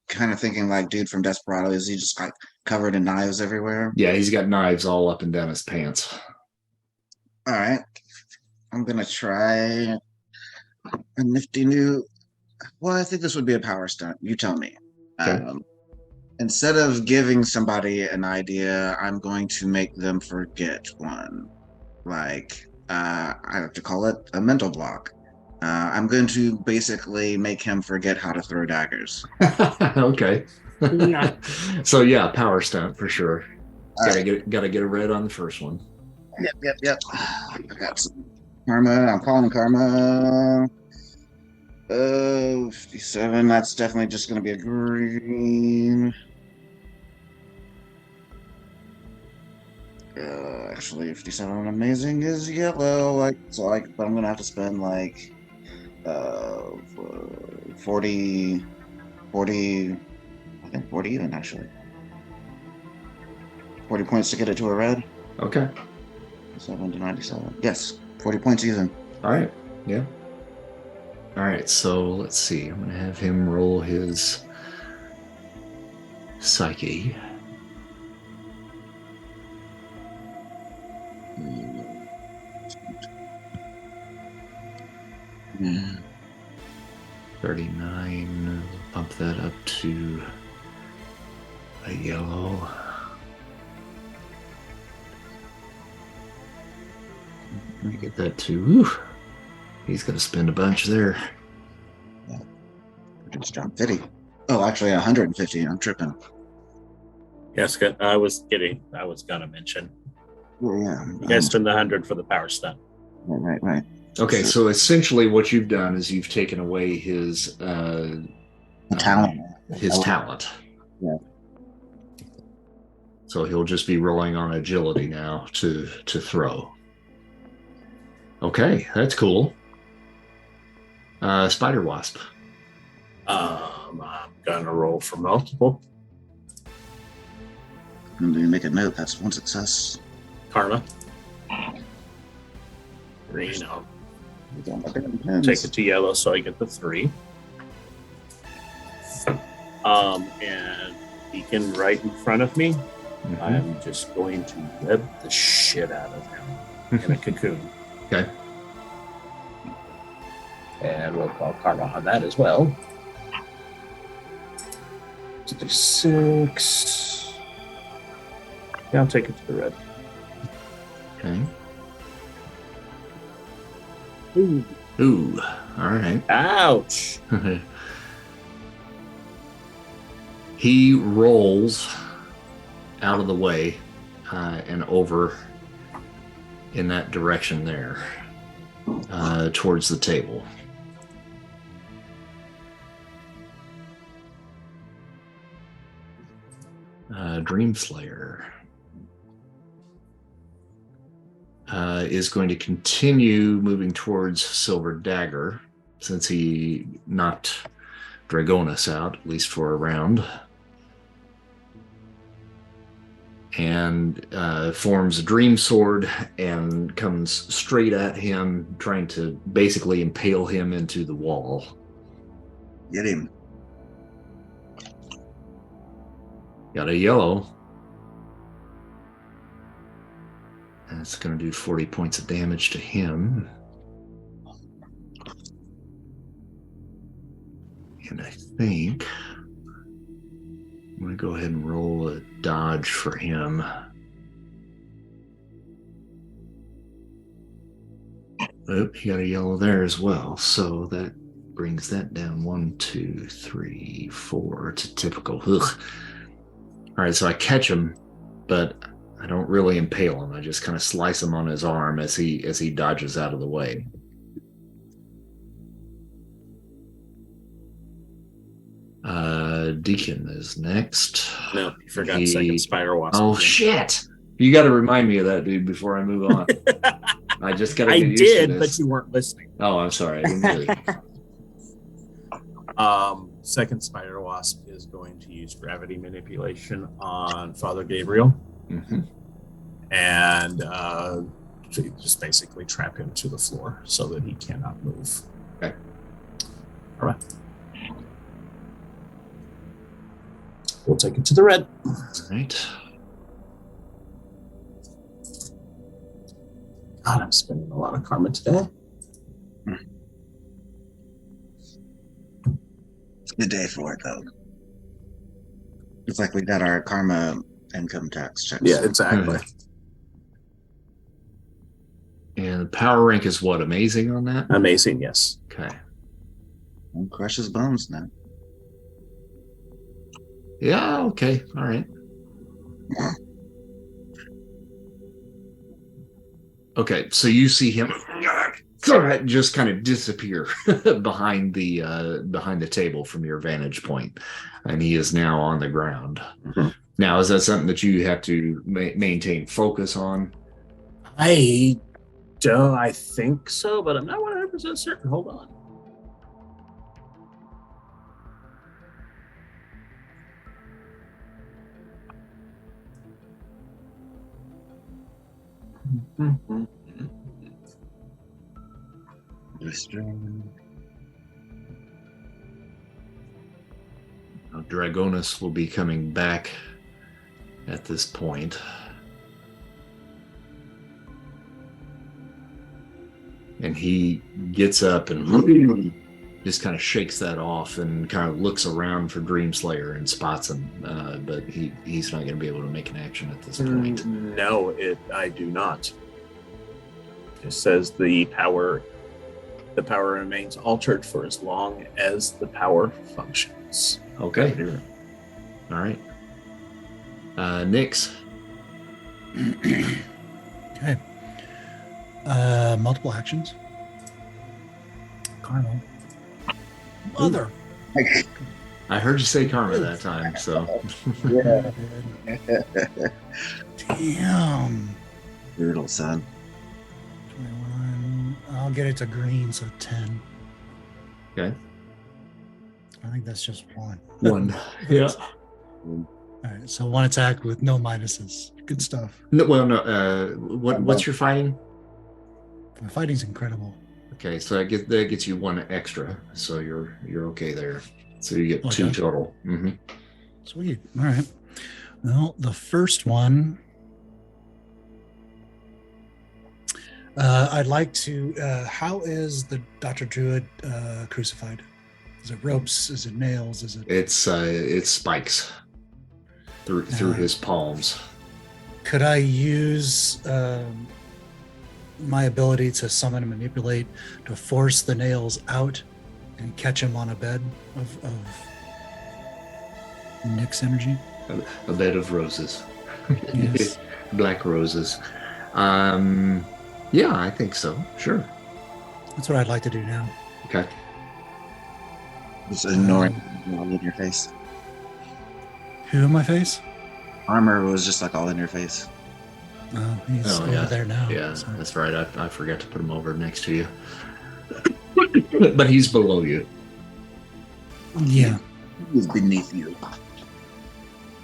kind of thinking like dude from Desperado. Is he just like covered in knives everywhere? Yeah, he's got knives all up and down his pants. All right, I'm gonna try a nifty new. Well, I think this would be a power stunt. You tell me. Okay. Instead of giving somebody an idea, I'm going to make them forget one. Like, I have to call it a mental block. I'm going to basically make him forget how to throw daggers. Okay. Nice. So yeah, power stunt for sure. All Gotta right. get a red on the first one. Yep. I got some karma. I'm calling karma. 57. That's definitely just going to be a green. Actually, 57 amazing is yellow. But I'm gonna have to spend like uh 40, 40. I think 40 even actually. 40 points to get it to a red. Okay. 7 to 97. Yes, 40 points even. All right. Yeah. All right. So let's see. I'm gonna have him roll his psyche. Mm. 39. Bump that up to a yellow. Let me get that to. Whew, he's gonna spend a bunch there. Just dropped 50. Oh, actually 150. I'm tripping. Yes, I was gonna mention. Oh, yeah. You guys spend the 100 for the power stunt. Right. Okay, so essentially what you've done is you've taken away his Talent. his talent. Yeah. So he'll just be rolling on agility now to throw. Okay, that's cool. Spider Wasp. I'm gonna roll for multiple. I'm going to make a note. That's one success. Karma. Green. I'll Take take it to yellow so I get the 3. And Deacon right in front of me. Mhm. I'm just going to web the shit out of him in a cocoon. Okay. And we'll call karma on that as well. 6. Yeah, I'll take it to the red. Okay. Ooh. Ooh. All right. Ouch. He rolls out of the way and over in that direction there, towards the table. Dreamslayer is going to continue moving towards Silver Dagger since he knocked Dragonus out, at least for a round. And forms a Dream Sword and comes straight at him, trying to basically impale him into the wall. Get him. Got a yellow. And it's going to do 40 points of damage to him. And I think I'm going to go ahead and roll a dodge for him. Oh, he got a yellow there as well. So that brings that down 1, 2, 3, 4 to typical. Ugh. All right, so I catch him, but I don't really impale him. I just kind of slice him on his arm as he dodges out of the way. Deacon is next. No, you forgot second Spider Wasp. Oh, shit! You got to remind me of that, dude, before I move on. I just got to get used to did, this. but you weren't listening. Oh, I'm sorry. I didn't hear you. Second Spider Wasp is going to use gravity manipulation on Father Gabriel. Mm-hmm. And to just basically trap him to the floor so that he cannot move. Okay. All right. We'll take it to the red. All right. God, I'm spending a lot of karma today. It's a good day for it, though. It's like we got our karma income tax checks. Yeah, exactly. And the power rank is what? Amazing on that? Amazing, yes. Okay. And crush his bones now. Yeah, okay. All right. Okay, so you see him just kind of disappear behind the table from your vantage point, and he is now on the ground. Mm-hmm. Now, is that something that you have to maintain focus on? I think so, but I'm not 100% certain. Hold on. Dragonus will be coming back at this point. And he gets up and just kind of shakes that off and kind of looks around for Dreamslayer and spots him. But he's not going to be able to make an action at this point. No, I do not. It says the power remains altered for as long as the power functions. Okay. All right. Nyx. Okay. Multiple actions. Karma. Mother. I heard you say karma that time, so. Yeah. Damn. Brutal, son. 21. I'll get it to green, so 10. Okay. I think that's just one. One. Yeah. All right, so one attack with no minuses. Good stuff. No, well, no. What's your fighting? My fighting's incredible. Okay, so that gets you one extra, so you're okay there. So you get two Okay. total. Mm-hmm. Sweet. All right. Well, the first one, I'd like to. How is the Dr. Druid crucified? Is it ropes? Is it nails? Is it? It's spikes through his palms. Could I use my ability to summon and manipulate to force the nails out and catch him on a bed of Nick's energy? A bed of roses. Yes. Black roses. Yeah, I think so. Sure. That's what I'd like to do now. Okay. Just ignoring all in your face. Who in my face? Armor was just like all in your face. Oh, he's over yeah. there now. Yeah, so. that's right. I forgot to put him over next to you. But he's below you. Yeah. He's beneath you.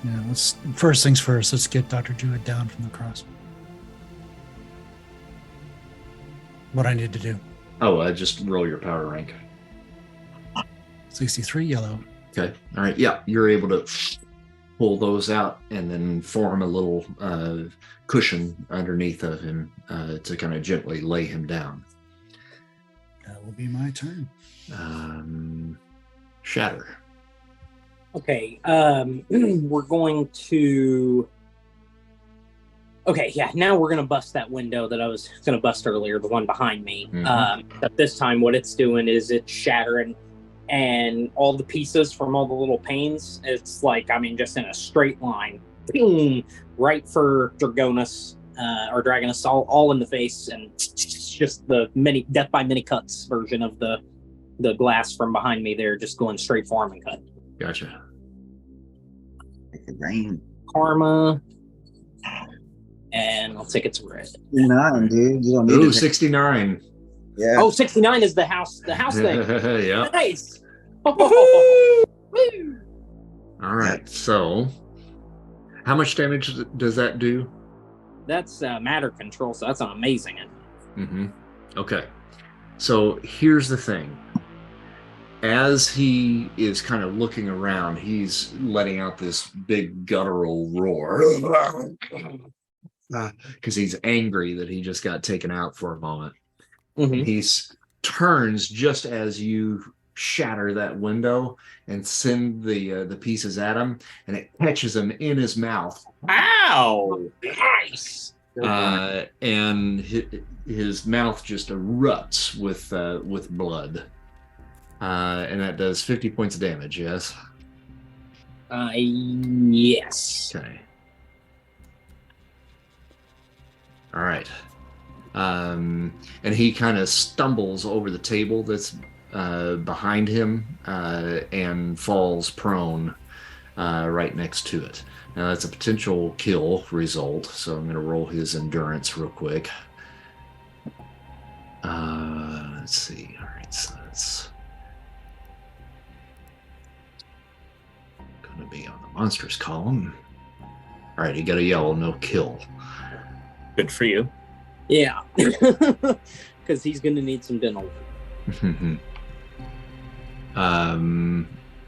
Yeah. First things first. Let's get Dr. Druid down from the cross. What I need to do. Oh, just roll your power rank. 63 yellow. Okay. All right. Yeah, you're able to pull those out and then form a little cushion underneath of him to kind of gently lay him down. That will be my turn. Shatter. Okay, we're going to... Okay, yeah, now we're going to bust that window that I was going to bust earlier, the one behind me. But this time what it's doing is it's shattering, and all the pieces from all the little panes, it's like, I mean, just in a straight line, boom, right for Dragonus, or Dragonus, all in the face, and just the death by many cuts version of the glass from behind me there, just going straight for him and cut. Gotcha. Make it rain. Karma, and I'll take it to red. 9, dude. You don't need Ooh, to 69. Yeah. Oh, 69 is the house thing. Yeah. Nice. All right. So, how much damage does that do? That's matter control, so that's amazing. Okay. So here's the thing. As he is kind of looking around, he's letting out this big guttural roar because he's angry that he just got taken out for a moment. He turns just as you shatter that window and send the pieces at him, and it catches him in his mouth. Ow! Nice. And his mouth just erupts with blood, and that does 50 points of damage. Yes. Yes. Okay. All right. And he kind of stumbles over the table that's behind him and falls prone right next to it. Now that's a potential kill result, so I'm going to roll his endurance real quick. Let's see. All right, so that's going to be on the monsters column. All right, he got a yellow, no kill. Good for you. Yeah. Because he's going to need some dental.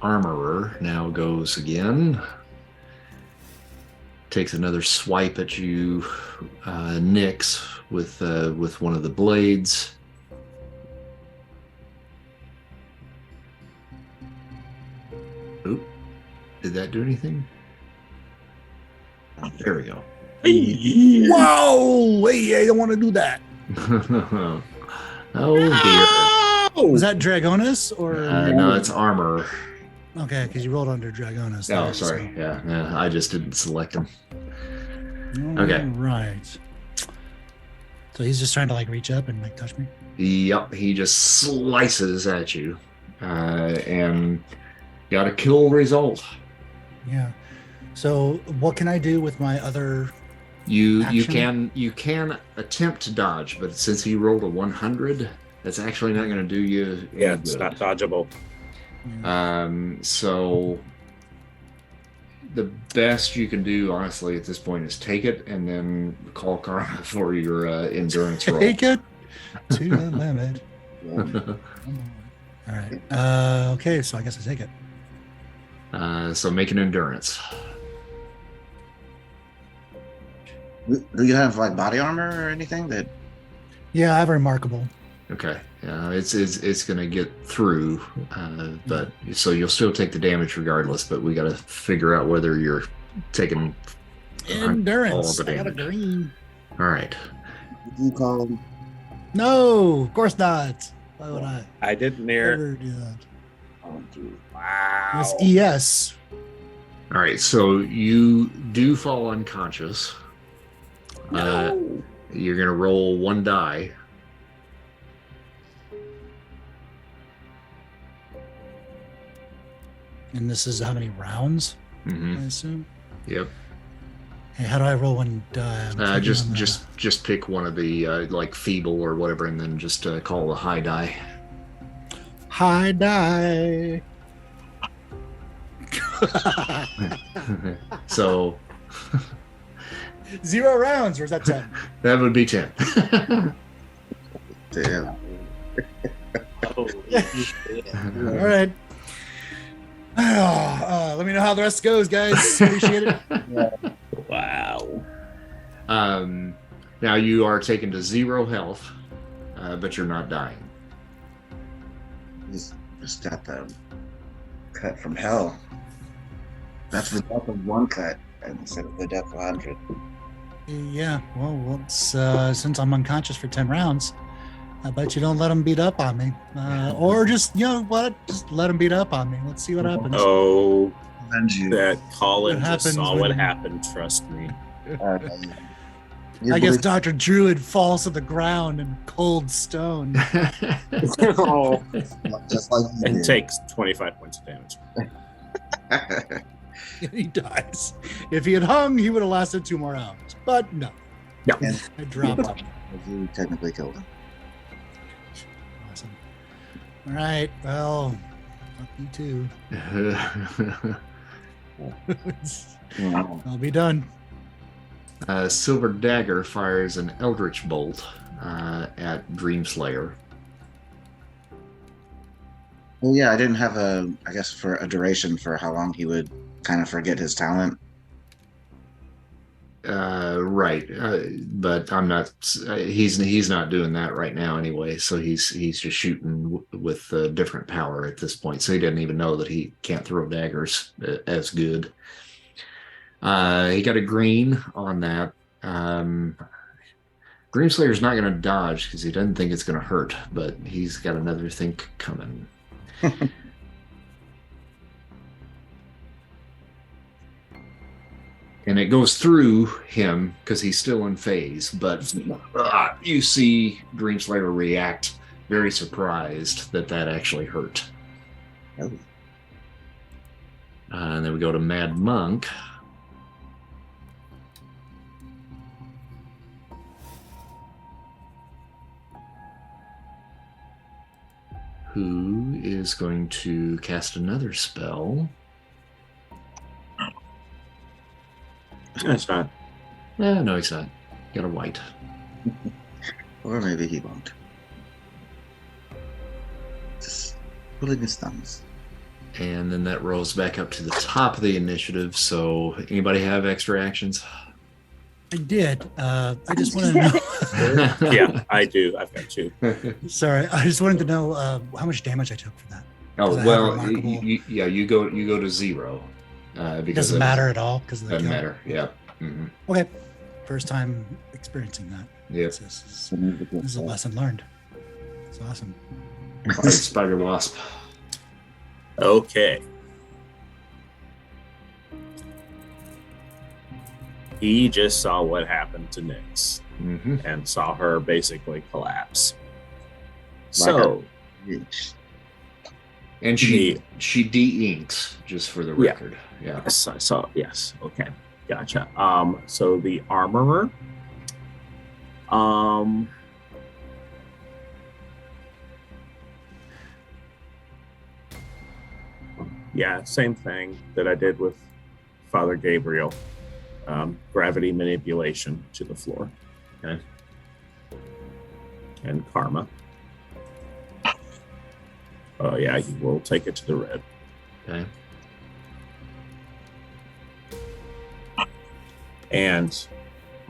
Armorer now goes again. Takes another swipe at you, Nyx, with one of the blades. Oop. Did that do anything? There we go. Whoa! Hey, I don't want to do that. Oh dear. Was that Dragonus or? No, it's armor. Okay, because you rolled under Dragonus. Oh, there, sorry. so. Yeah, I just didn't select him. All Okay. right. So he's just trying to like reach up and like touch me. Yep, he just slices at you, and got a kill result. Yeah. So what can I do with my other? You Action? can attempt to dodge, but since he rolled a 100, that's actually not going to do you. Yeah, any it's good. not dodgeable. So the best you can do, honestly, at this point is take it and then call karma for your endurance roll. Take it to the limit. Come on. All right. Okay, so I guess I take it. So make an endurance. Do you have like body armor or anything that? Yeah, I have remarkable. Okay. It's going to get through, but so you'll still take the damage regardless. But we got to figure out whether you're taking Endurance. all the I got a damage. green. All right. You call him. No, of course not. Why would I I didn't hear. ever do that? Wow. It's ES. All right. So you do fall unconscious. No. You're going to roll 1 die. And this is how many rounds, Mm-hmm. I assume? Yep. Hey, how do I roll 1 die? I'm clicking Just on the- just pick one of the like feeble or whatever, and then just call the high die. High die. So 0 rounds, or is that 10? that would be 10. Damn. Holy shit. All right. Let me know how the rest goes, guys. Appreciate it. Wow. Now you are taken to 0 health, but you're not dying. He's just got the cut from hell. That's the death of 1 cut instead of the death of 100. Yeah, well, since I'm unconscious for 10 rounds, I bet you don't let them beat up on me. Or just, you know what, just let them beat up on me. Let's see what happens. Oh, Avenge you. that Colin What just happens saw what when- happened. Trust me. You I guess believe- Dr. Druid falls to the ground in cold stone. Oh. just like you And did. takes 25 points of damage. He dies. If he had hung, he would have lasted 2 more hours. But no, No. And I dropped him. you technically killed him. Awesome. All right, well, fuck you too. I'll be done. Silver Dagger fires an Eldritch Bolt at Dreamslayer. Well, yeah, I didn't have I guess, for a duration for how long he would kind of forget his talent. Right, but I'm not. He's not doing that right now anyway. So he's just shooting with different power at this point. So he didn't even know that he can't throw daggers as good. He got a green on that. Dreamslayer's not going to dodge because he doesn't think it's going to hurt, but he's got another thing coming. And it goes through him because he's still in phase, but you see Dreamslayer react very surprised that actually hurt. Oh. And then we go to Mad Monk. Who is going to cast another spell? That's not. No, he's not. Got a white. Or maybe he won't. Just pulling his thumbs. And then that rolls back up to the top of the initiative. So, anybody have extra actions? I did. I just wanted to know. Yeah, I do. I've got 2. Sorry, I just wanted to know how much damage I took for that. Oh Does that well, have remarkable- you go to 0 It because doesn't of- matter at all because of the Doesn't kill. matter. Yeah. Mhm. Okay, first time experiencing that. Yep. This is a lesson learned. It's awesome. All right, Spider Wasp. Okay. He just saw what happened to Nyx Mm-hmm. and saw her basically collapse. So, And she de-inks, just for the Yeah. record. Yeah. yes, I saw. Yes. Okay. Gotcha. So the armorer. Yeah, same thing that I did with Father Gabriel. Gravity manipulation to the floor. Okay. And karma. Oh yeah, you will take it to the red. Okay. And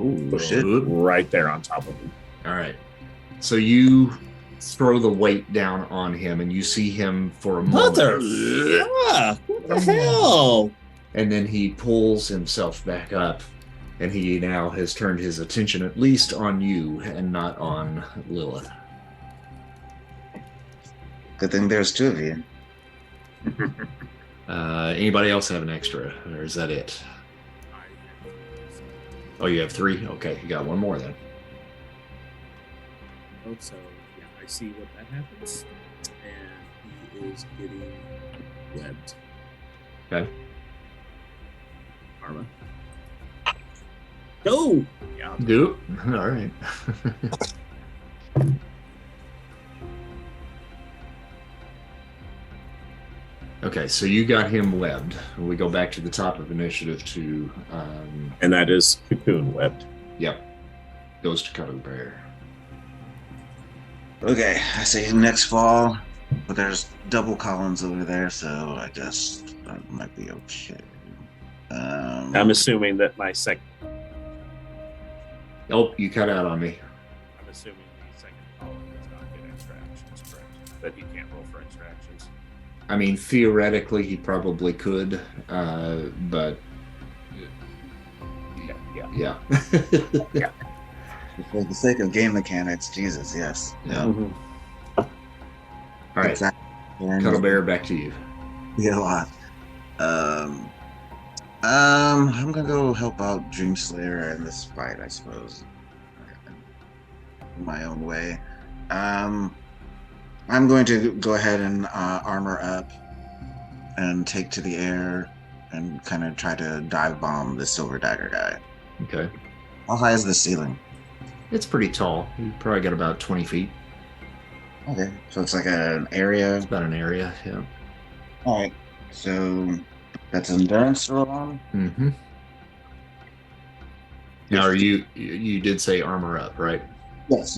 Ooh, shit. right there on top of him. All right. So you throw the weight down on him, and you see him for a moment. Motherfuck! What the hell? And then he pulls himself back up, and he now has turned his attention at least on you and not on Lilith. Good thing there's two of you. Anybody else have an extra, or is that it? Oh, you have 3? Okay, you got one more then. Oh, so yeah, I see what that happens, and he is getting webbed. Okay. Karma. Go! Yeah. Do it. All right. Okay, so you got him webbed. We go back to the top of initiative to... And that is cocoon webbed. Yep. Goes to Cutter the Bear. Okay, I say next fall, but there's double columns over there, so I guess that might be okay. I'm assuming that my second. Oh, you cut out on me. I'm assuming the second column does not get extra actions, correct? That he can't roll for extra actions. I mean, theoretically, he probably could, but... Yeah. Yeah. For the sake of game mechanics, Jesus, yes. Yeah. Mm-hmm. All right. Exactly. Cuddle Bear, back to you. Yeah, a lot. I'm gonna go help out Dreamslayer in this fight, I suppose. In my own way. I'm going to go ahead and armor up and take to the air and kind of try to dive bomb the Silver Dagger guy. Okay. How high is the ceiling? It's pretty tall. You probably got about 20 feet. Okay, so it's like an area. It's about an area, yeah. All right, so that's endurance roll. Mm-hmm. Now, you did say armor up, right? Yes.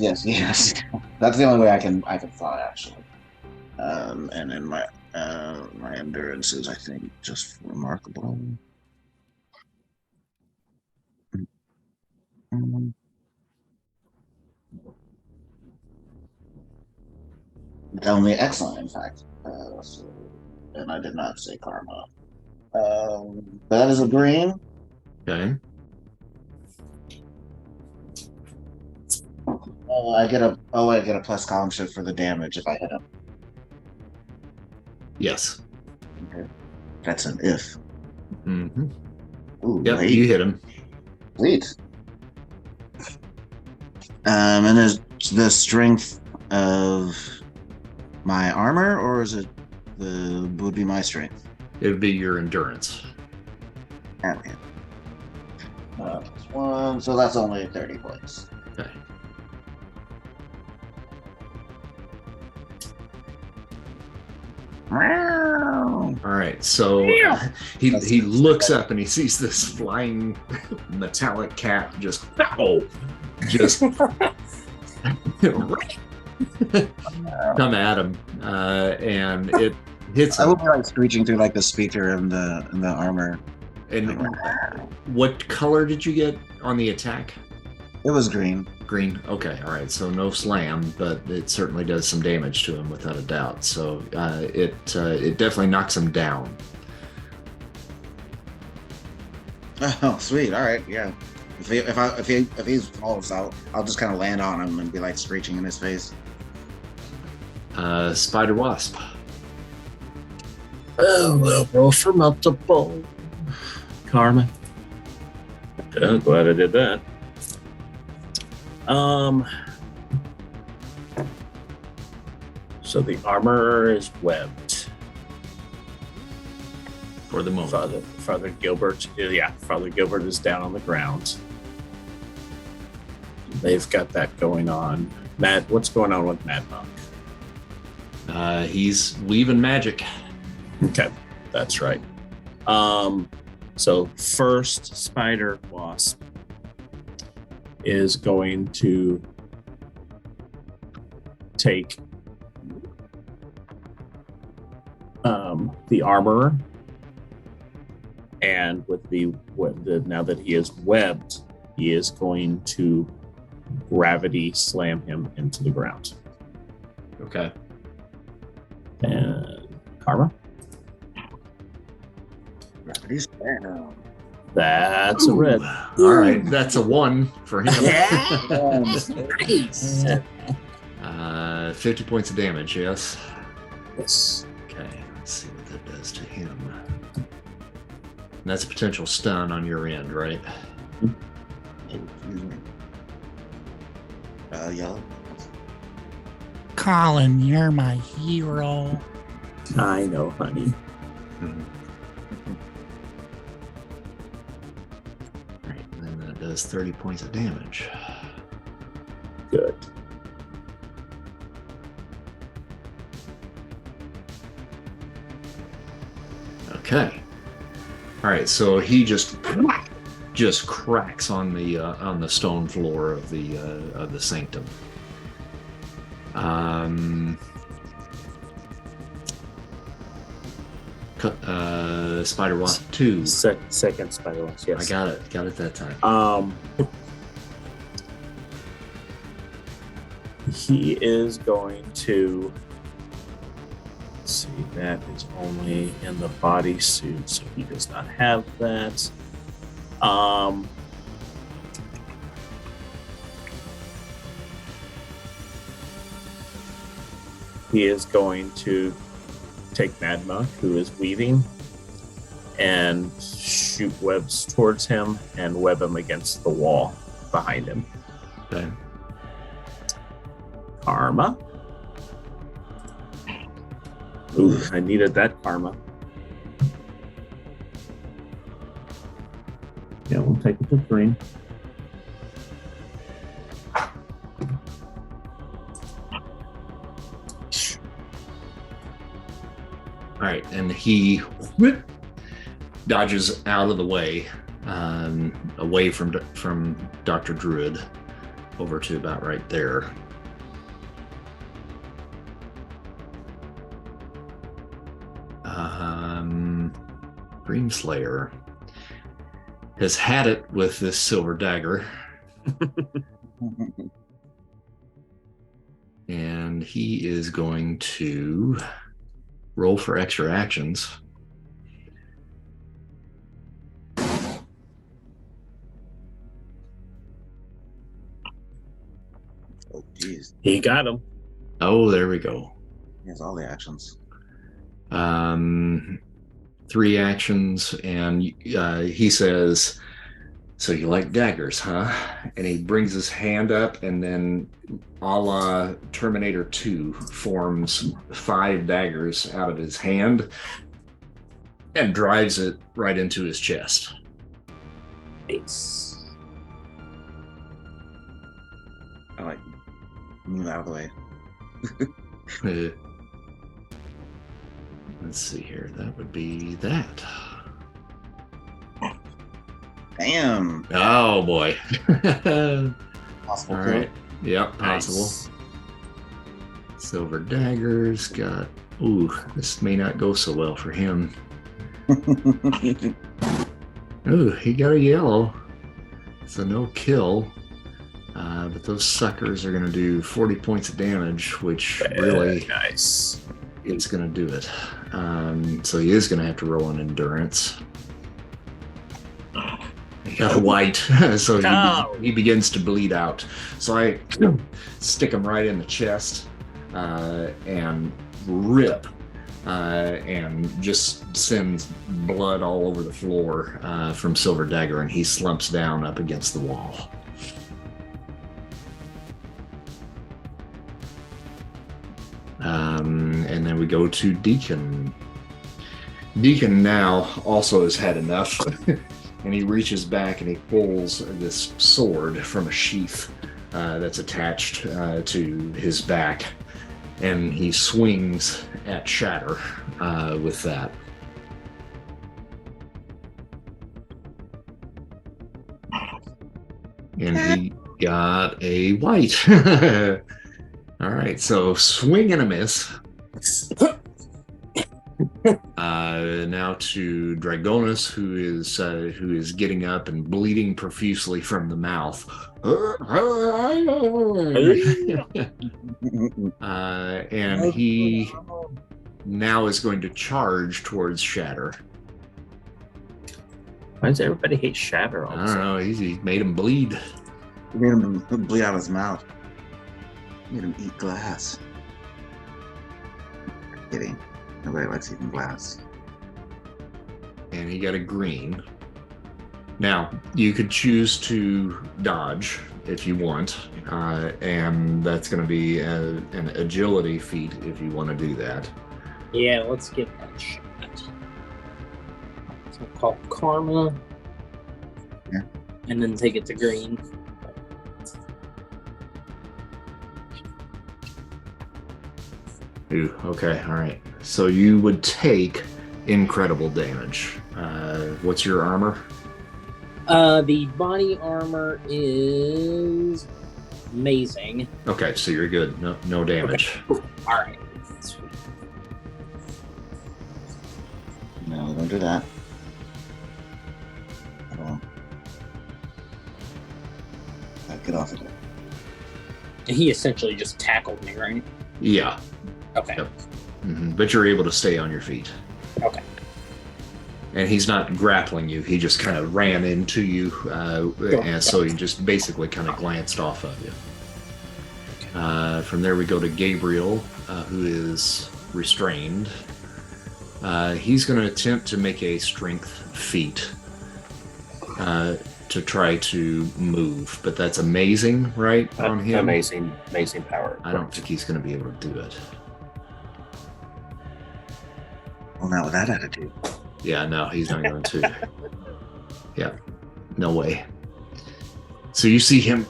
That's the only way I can fly, actually. And then my endurance is, I think, just remarkable. Only excellent, in fact. And I did not say karma. That is a green. Okay. I get a plus column shift for the damage if I hit him. Yes. Okay. That's an if. Mm-hmm. Ooh, Yep, wait. you hit him. Sweet. And is the strength of my armor, or is it would be my strength? It would be your endurance. Okay. Plus 1, so that's only 30 points. Okay. Wow. All right, so he looks up and he sees this flying metallic cat just come at him, and it hits I him. would be like screeching through like the speaker in the armor. And what color did you get on the attack? It was green. Green. Okay, all right. So no slam, but it certainly does some damage to him without a doubt. So it definitely knocks him down. Oh, sweet. All right, yeah. If he falls out, I'll just kind of land on him and be like screeching in his face. Spider Wasp. Oh, well, roll for multiple. Karma. Yeah, glad I did that. So the armor is webbed. For the moment. Father Gilbert is down on the ground. They've got that going on. Matt, what's going on with Mad Monk? He's weaving magic. Okay, that's right. So first Spider Wasp is going to take the armorer, and now that he is webbed, he is going to gravity slam him into the ground. Okay. And karma. Gravity's down. That's a red. All right, that's a 1 for him. Nice. 50 points of damage, yes. Yes. Okay, let's see what that does to him. And that's a potential stun on your end, right? Oh, excuse me. Yellow. Colin, you're my hero. I know, honey. Mhm. All right, and then that does 30 points of damage. Good. Okay. All right, so he just cracks on the stone floor of the sanctum. Spider Wasp 2. Second spider wasp. Yes. I got it that time. He is going to. Let's see, that is only in the bodysuit, so he does not have that. He is going to take Madma, who is weaving, and shoot webs towards him and web him against the wall behind him. Okay. Karma. Ooh, I needed that karma. Yeah, we'll take it to 3. All right, and he dodges out of the way, away from Dr. Druid, over to about right there. Dream Slayer has had it with this silver dagger, and he is going to roll for extra actions. Oh, jeez. He got him. Oh, there we go. He has all the actions. 3 actions, and he says, "So you like daggers, huh?" And he brings his hand up, and then a la Terminator 2 forms 5 daggers out of his hand and drives it right into his chest. Nice. I like move out of the way. Let's see here. That would be that. Damn. Oh boy. Possible. All right. Yep, possible. Nice. Silver daggers got. Ooh, this may not go so well for him. Ooh, he got a yellow. It's a no kill. But those suckers are going to do 40 points of damage, which really nice. is going to do it. So he is going to have to roll an endurance. He got a white, so he begins to bleed out. So I stick him right in the chest and rip, and just sends blood all over the floor from Silver Dagger, and he slumps down up against the wall. And then we go to Deacon. Deacon now also has had enough, and he reaches back and he pulls this sword from a sheath that's attached to his back, and he swings at Shatter with that. And he got a white. All right, so swing and a miss. Now to Dragonus, who is getting up and bleeding profusely from the mouth. And he now is going to charge towards Shatter. Why does everybody hate Shatter? I don't know. He made him bleed. He made him bleed out of his mouth. Made him eat glass. Kidding. Nobody likes eating glass. And he got a green. Now, you could choose to dodge if you want, and that's going to be an agility feat if you want to do that. Yeah, let's get that shot. So we'll call Karma. Yeah. And then take it to green. Ooh, okay, all right. So you would take incredible damage. What's your armor? The body armor is amazing. Okay, so you're good. No damage. Okay. All right. Sweet. No, don't do that. Get off of it. He essentially just tackled me, right? Yeah. Okay. Yep. But you're able to stay on your feet. Okay. And he's not grappling you. He just kind of ran into you, and so he just basically kind of glanced off of you. From there we go to Gabriel, who is restrained. He's going to attempt to make a strength feat to try to move, but that's amazing, right, on him? Amazing power. I don't think he's going to be able to do it. Well, not with that attitude. Yeah, no, he's not going to. Yeah, no way. So you see him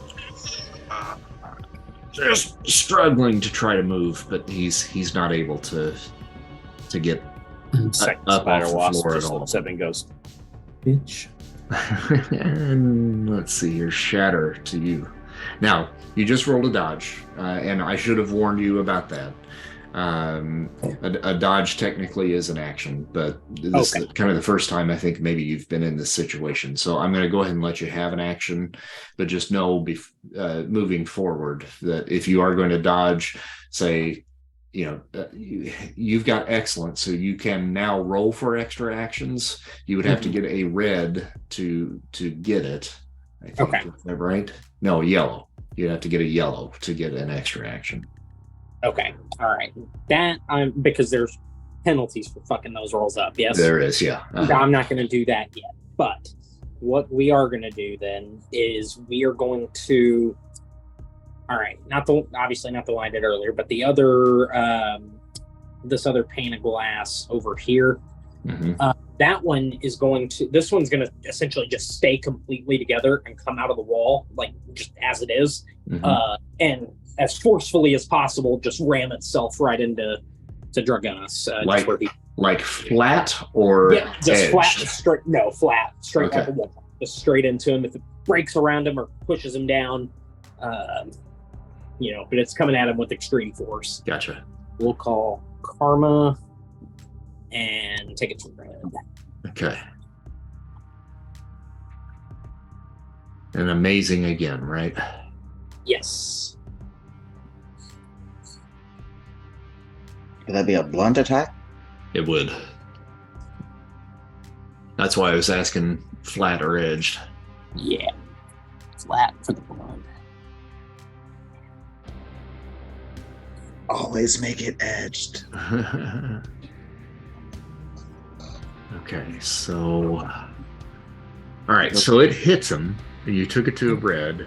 just struggling to try to move, but he's not able to get Second up spider off the wasp floor at just all. looks up and goes, bitch. And let's see here, Shatter to you. Now, you just rolled a dodge, and I should have warned you about that. A dodge technically is an action, but this is kind of the first time I think maybe you've been in this situation. So I'm going to go ahead and let you have an action, but just know moving forward that if you are going to dodge, say, you've got excellent, so you can now roll for extra actions. You would have to get a red to get it. I think. Okay. Is that right? No, yellow. You'd have to get a yellow to get an extra action. Okay. All right. That because there's penalties for fucking those rolls up. Yes. There is, yeah. I'm not going to do that yet. But what we are going to do then is we are going to. All right. Obviously not the one I did earlier, but the other this other pane of glass over here. Mm-hmm. That one is going to. This one's going to essentially just stay completely together and come out of the wall like just as it is, and as forcefully as possible, just ram itself right into Dragonus. Like flat or just edged? Flat, straight. No, flat, straight Okay. like a wall, just straight into him. If it breaks around him or pushes him down, but it's coming at him with extreme force. Gotcha. We'll call Karma and take it to red. Okay. And amazing again, right? Yes. Could that be a blunt attack? It would. That's why I was asking flat or edged. Yeah. Flat for the blood. Always make it edged. Okay, so all right, so it hits him. You took it to a red.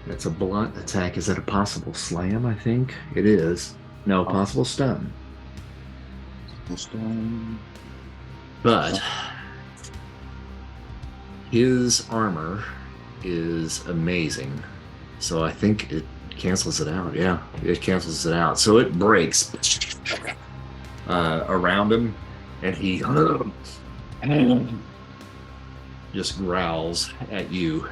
That's a blunt attack. Is that a possible slam? I think it is. No, possible stun. But his armor is amazing, so I think it cancels it out. Yeah, it cancels it out. So it breaks around him, and he just growls at you.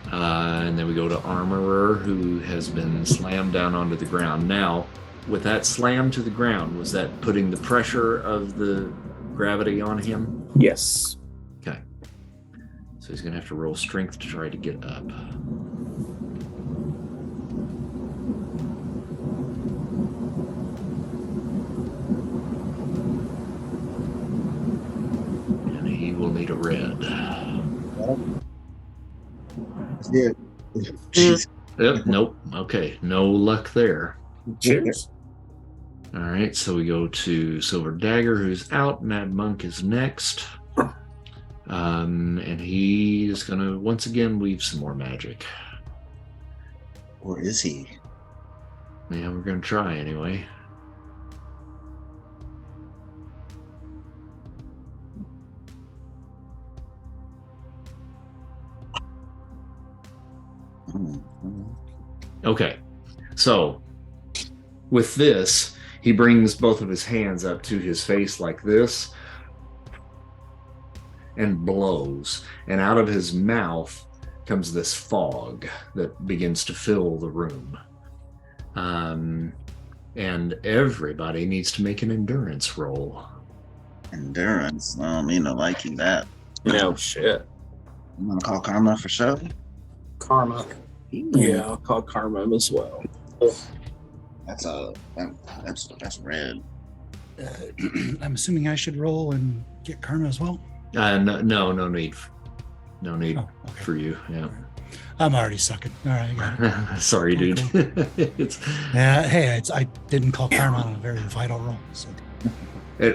And then we go to Armorer, who has been slammed down onto the ground. Now, with that slam to the ground, was that putting the pressure of the gravity on him? Yes. Okay. So he's going to have to roll strength to try to get up. And he will need a red. Yeah. Jeez. Yep, nope. Okay, no luck there. Cheers. All right, so we go to Silver Dagger, who's out. Mad Monk is next. And he is going to once again weave some more magic. Or is he? Yeah, we're going to try anyway. Okay, so with this, he brings both of his hands up to his face like this and blows, and out of his mouth comes this fog that begins to fill the room. And everybody needs to make an endurance roll. Endurance. No, me no liking that. No shit. I'm gonna call Karma for sure. Karma. Yeah, I'll call Karma as well. That's red. I'm assuming I should roll and get karma as well. No need. No need Oh, okay. for you. Yeah. I'm already sucking. All right, I got it. Sorry, dude. Hey, I didn't call karma on a very vital roll. So.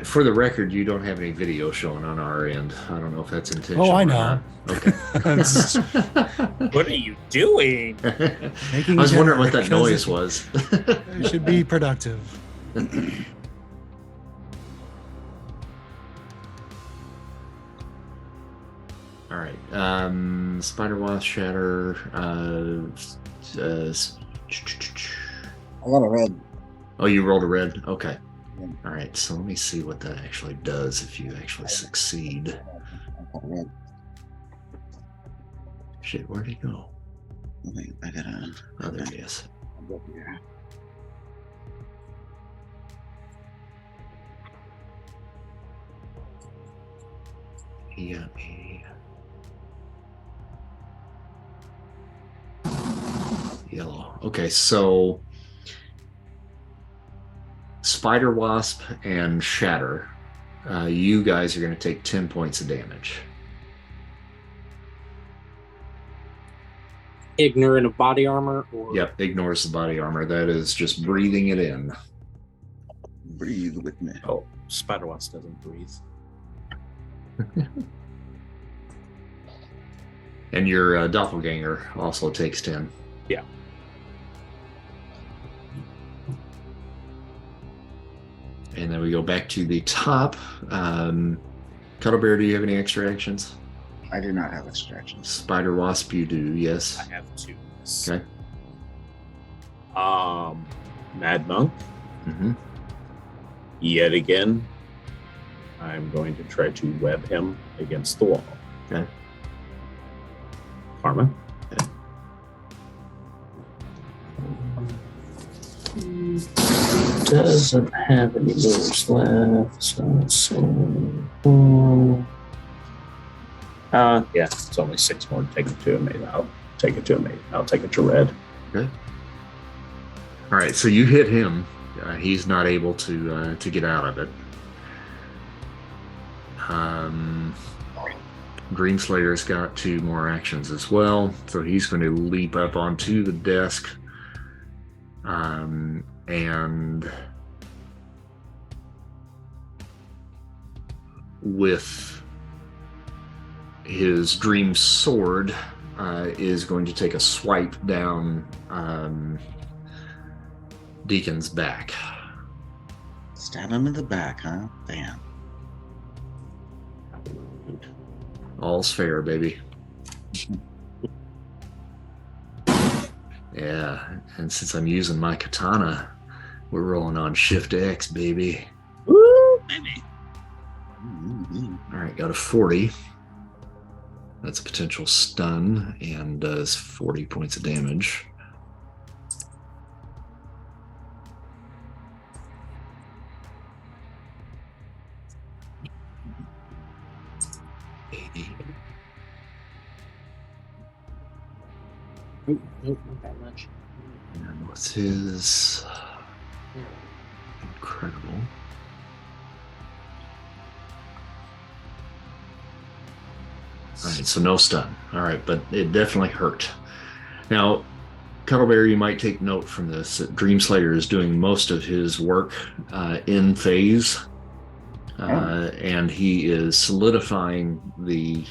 For the record, you don't have any video showing on our end. I don't know if that's intentional. Oh, I or know. not. Okay. What are you doing? I was wondering what that noise was. It should be productive. All right. Spider Wasp, Shatter. I got a red. Oh, you rolled a red? Okay. All right. So let me see what that actually does if you actually succeed. I got a red. Shit, where'd he go? Wait, I gotta. Oh, there he is. Here. He got me. Yellow. Okay, so Spider Wasp and Shatter, you guys are going to take 10 points of damage. Ignorant of body armor? Or... Yep, ignores the body armor. That is just breathing it in. Breathe with me. Oh, Spider Wasp doesn't breathe. And your doppelganger also takes 10. Yeah. And then we go back to the top. Cuddlebear, do you have any extra actions? I do not have extractions. Spider Wasp, you do, yes. I have two. Okay. Mad Monk. Mm-hmm. Yet again, I'm going to try to web him against the wall. Okay. Karma. Doesn't have any moves left, yeah, it's only 6 more to take it to a mate. I'll take it to a mate. I'll take it to red. Okay. All right, so you hit him. He's not able to get out of it. Dreamslayer's got 2 more actions as well, so he's going to leap up onto the desk, and with his dream sword is going to take a swipe down Deacon's back. Stab him in the back, huh? Damn. All's fair, baby. Yeah, and since I'm using my katana, we're rolling on Shift X, baby. Woo, baby. All right, got a 40. That's a potential stun and does 40 points of damage. 80. Nope, not that much. And what's his incredible? All right, so no stun. All right, but it definitely hurt. Now, Cuddlebear, you might take note from this that Dreamslayer is doing most of his work in phase, and he is solidifying the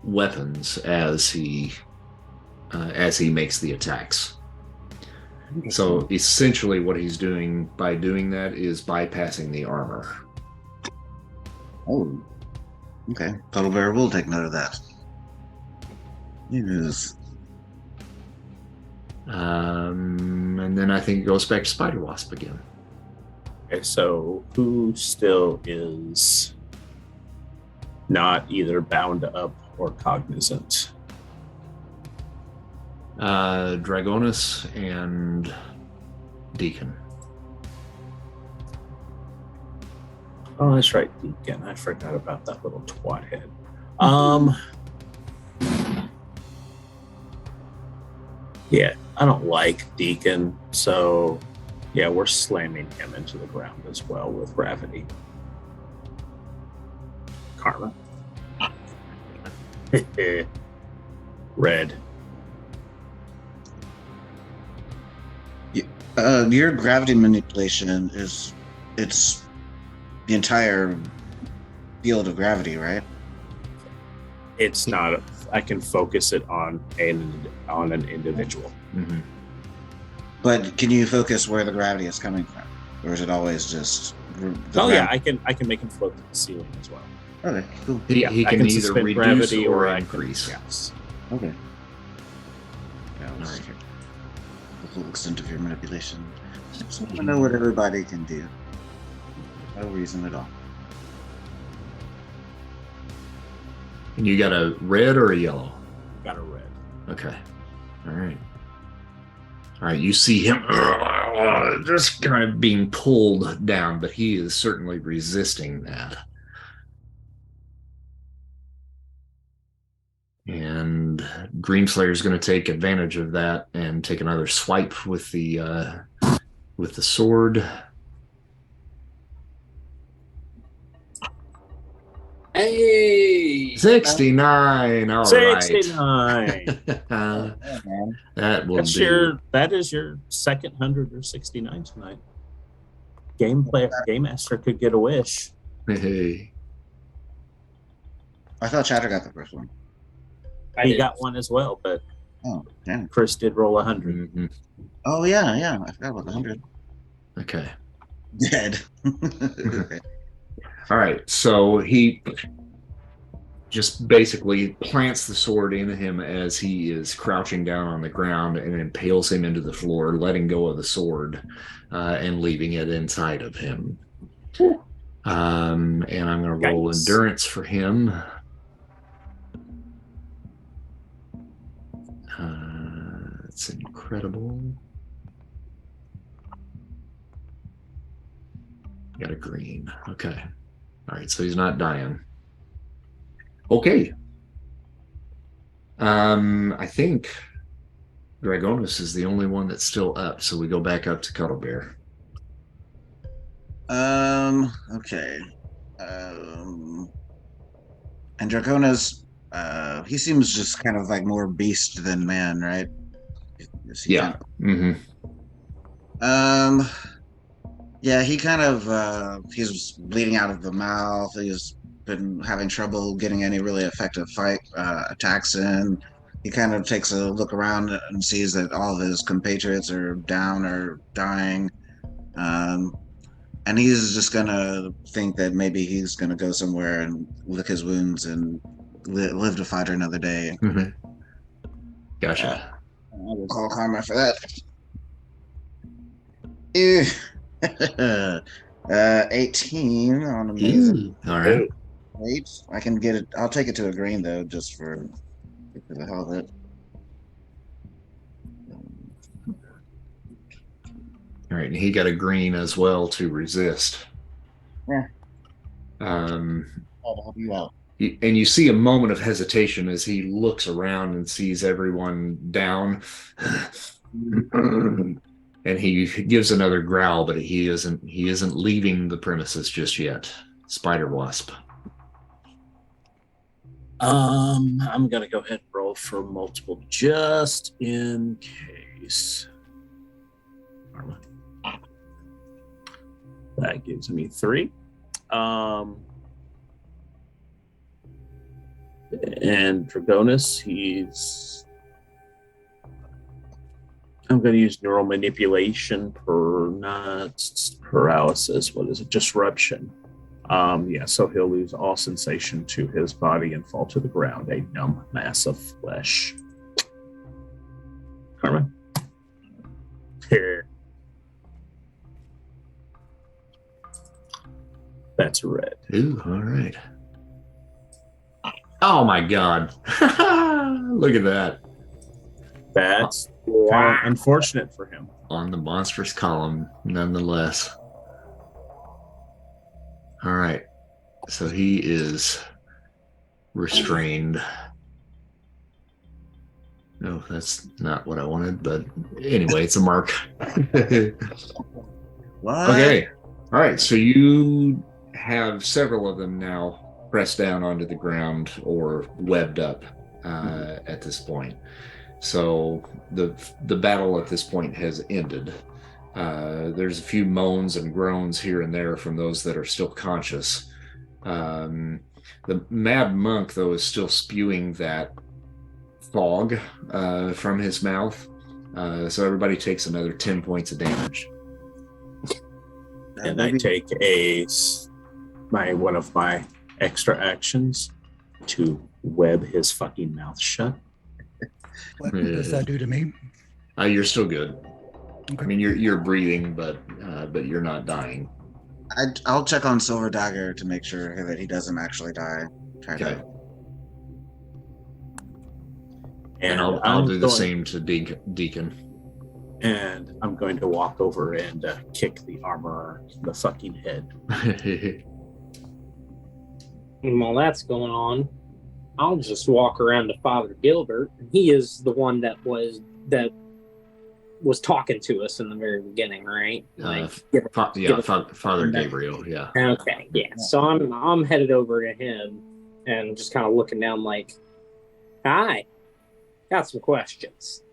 weapons as he makes the attacks. So essentially, what he's doing by doing that is bypassing the armor. Oh, okay. Total Bear will take note of that. Yes. And then I think it goes back to Spider Wasp again. Okay, so who still is not either bound up or cognizant? Dragonus and Deacon. Oh, that's right, Deacon. I forgot about that little twat head. Yeah, I don't like Deacon, so yeah, we're slamming him into the ground as well with gravity. Karma. Red. Your gravity manipulation it's the entire field of gravity, right? It's not. I can focus it on an individual. Mm-hmm. But can you focus where the gravity is coming from, or is it always just? Yeah, I can make him float to the ceiling as well. Okay, cool. He I can either suspend reduce gravity or I can- increase. yes. Okay. Yeah, All right. The full extent of your manipulation. Just want to know what everybody can do. No reason at all. And you got a red or a yellow? Got a red. Okay. All right. All right. You see him just kind of being pulled down, but he is certainly resisting that. And Dreamslayer is going to take advantage of that and take another swipe with the sword. Hey, 69. All 69. right. Yeah, man. That will do. That is your second 100 or 69 tonight. Game master could get a wish. Hey. I thought Chatter got the first one. He got one as well, but Oh, damn. Chris did roll 100. Mhm. Oh yeah. I forgot about the 100. Okay. Dead. Okay. All right. So he just basically plants the sword into him as he is crouching down on the ground and impales him into the floor, letting go of the sword and leaving it inside of him. And I'm going to roll Yikes. endurance for him. It's incredible. Got a green. Okay. All right. So he's not dying. Okay. I think Dragonus is the only one that's still up, so we go back up to Cuddlebear. Okay. And Dracona's, he seems just kind of like more beast than man, right? Yeah. Mm-hmm. Yeah, he kind of, he's bleeding out of the mouth. He's been having trouble getting any really effective fight attacks in. He kind of takes a look around and sees that all of his compatriots are down or dying. And he's just gonna think that maybe he's gonna go somewhere and lick his wounds and live to fight another day. Mm-hmm. Gotcha. I will call karma for that. Ew. 18 on amazing. All right. Wait, I can get it. I'll take it to a green though, just for the hell of it. All right. And he got a green as well to resist. Yeah. Um, I'll help you out. And you see a moment of hesitation as he looks around and sees everyone down. And he gives another growl, but he isn't leaving the premises just yet. Spider Wasp. I'm gonna go ahead and roll for multiple just in case. That gives me 3. And Dragonis, I'm going to use neural manipulation per not paralysis. What is it? Disruption. So he'll lose all sensation to his body and fall to the ground, a numb mass of flesh. Carmen? Here. That's red. Ooh, all right. Oh my God. Look at that. That's kind of unfortunate for him. On the monstrous column, nonetheless. All right. So he is restrained. No, that's not what I wanted, but anyway, it's a mark. What? Okay. All right. So you have several of them now pressed down onto the ground or webbed up at this point. So the battle at this point has ended. There's a few moans and groans here and there from those that are still conscious. The mad monk, though, is still spewing that fog from his mouth. So everybody takes another 10 points of damage. And I take one of my extra actions to web his fucking mouth shut. What does that do to me? You're still good. Okay. I mean, you're breathing, but you're not dying. I'll check on Silver Dagger to make sure that he doesn't actually die. Okay. And I'll do the same to Deacon. And I'm going to walk over and kick the armorer in the fucking head. And while that's going on, I'll just walk around to Father Gilbert. He is the one that was talking to us in the very beginning, right? Father Gabriel. Yeah. Okay, yeah. So I'm headed over to him and just kind of looking down, like, "Hi, got some questions."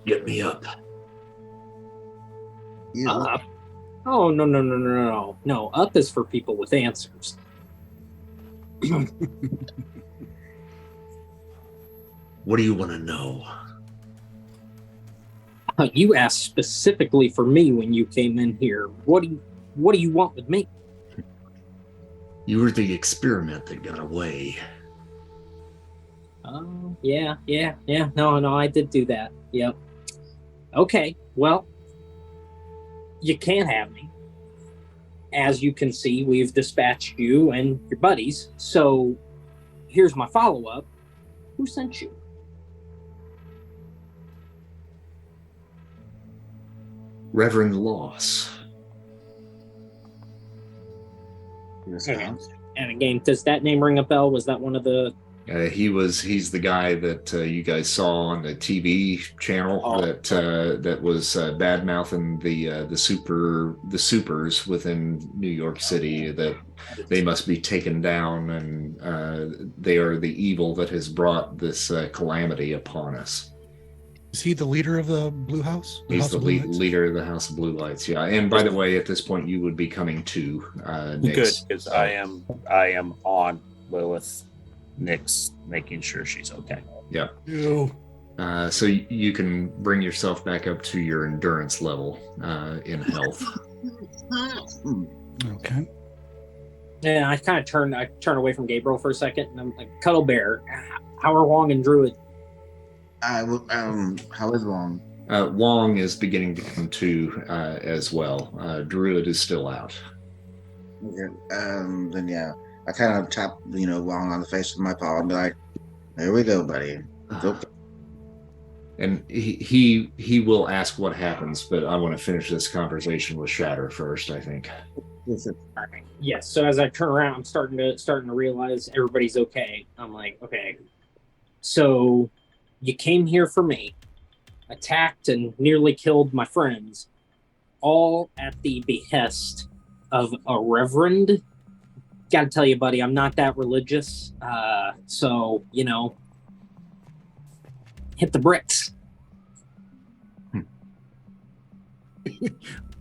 Get me up. Up? Oh, no. Up is for people with answers. What do you want to know? You asked specifically for me when you came in here. What do you want with me? You were the experiment that got away. Oh, yeah. No, I did do that. Yep. Okay, well, you can't have me. As you can see, we've dispatched you and your buddies. So here's my follow-up. Who sent you? Reverend Loss. And again, does that name ring a bell? Was that one of the... He's the guy that you guys saw on the TV channel that was bad mouthing the supers within New York City, that they must be taken down, and they are the evil that has brought this calamity upon us. Is he the leader of the Blue House? He's the leader of the House of Blue Lights. Yeah, and by the way, at this point, you would be coming to Nyx. Good, because I am on Lilith. Nyx, making sure she's okay. Yeah. Ew. So you can bring yourself back up to your endurance level in health. Okay. Yeah, I kind of turn away from Gabriel for a second, and I'm like, Cuddle Bear, how are Wong and Druid? How is Wong? Wong is beginning to come to as well. Druid is still out. Okay. Then yeah, I kind of tap Wong on the face with my paw and be like, "There we go, buddy." Go. And he will ask what happens, but I want to finish this conversation with Shatter first, I think. Alright. Yes. So as I turn around, I'm starting to realize everybody's okay. I'm like, okay. So you came here for me, attacked and nearly killed my friends, all at the behest of a reverend. Gotta tell you, buddy, I'm not that religious. So, hit the bricks.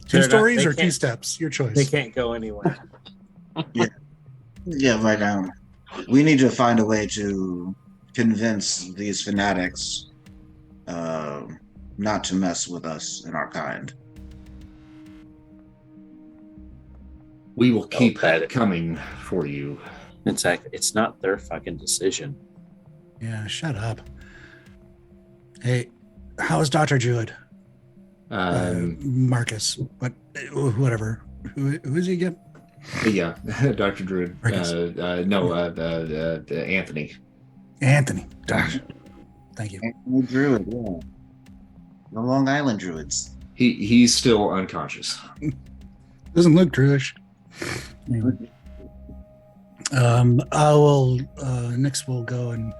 Two stories they or two can't- steps? Your choice. They can't go anywhere. Yeah, right now. We need to find a way to convince these fanatics not to mess with us and our kind. We will keep that- coming for you. Exactly. It's not their fucking decision. Yeah, shut up. Hey, how's Dr. Druid? Marcus. Whatever. Who is he again? Yeah, Dr. Druid. Marcus. Anthony. Anthony. Gosh. Thank you. Anthony Druid, yeah. The Long Island Druids. He's still unconscious. Doesn't look Druish. Anyway. I will next we'll go and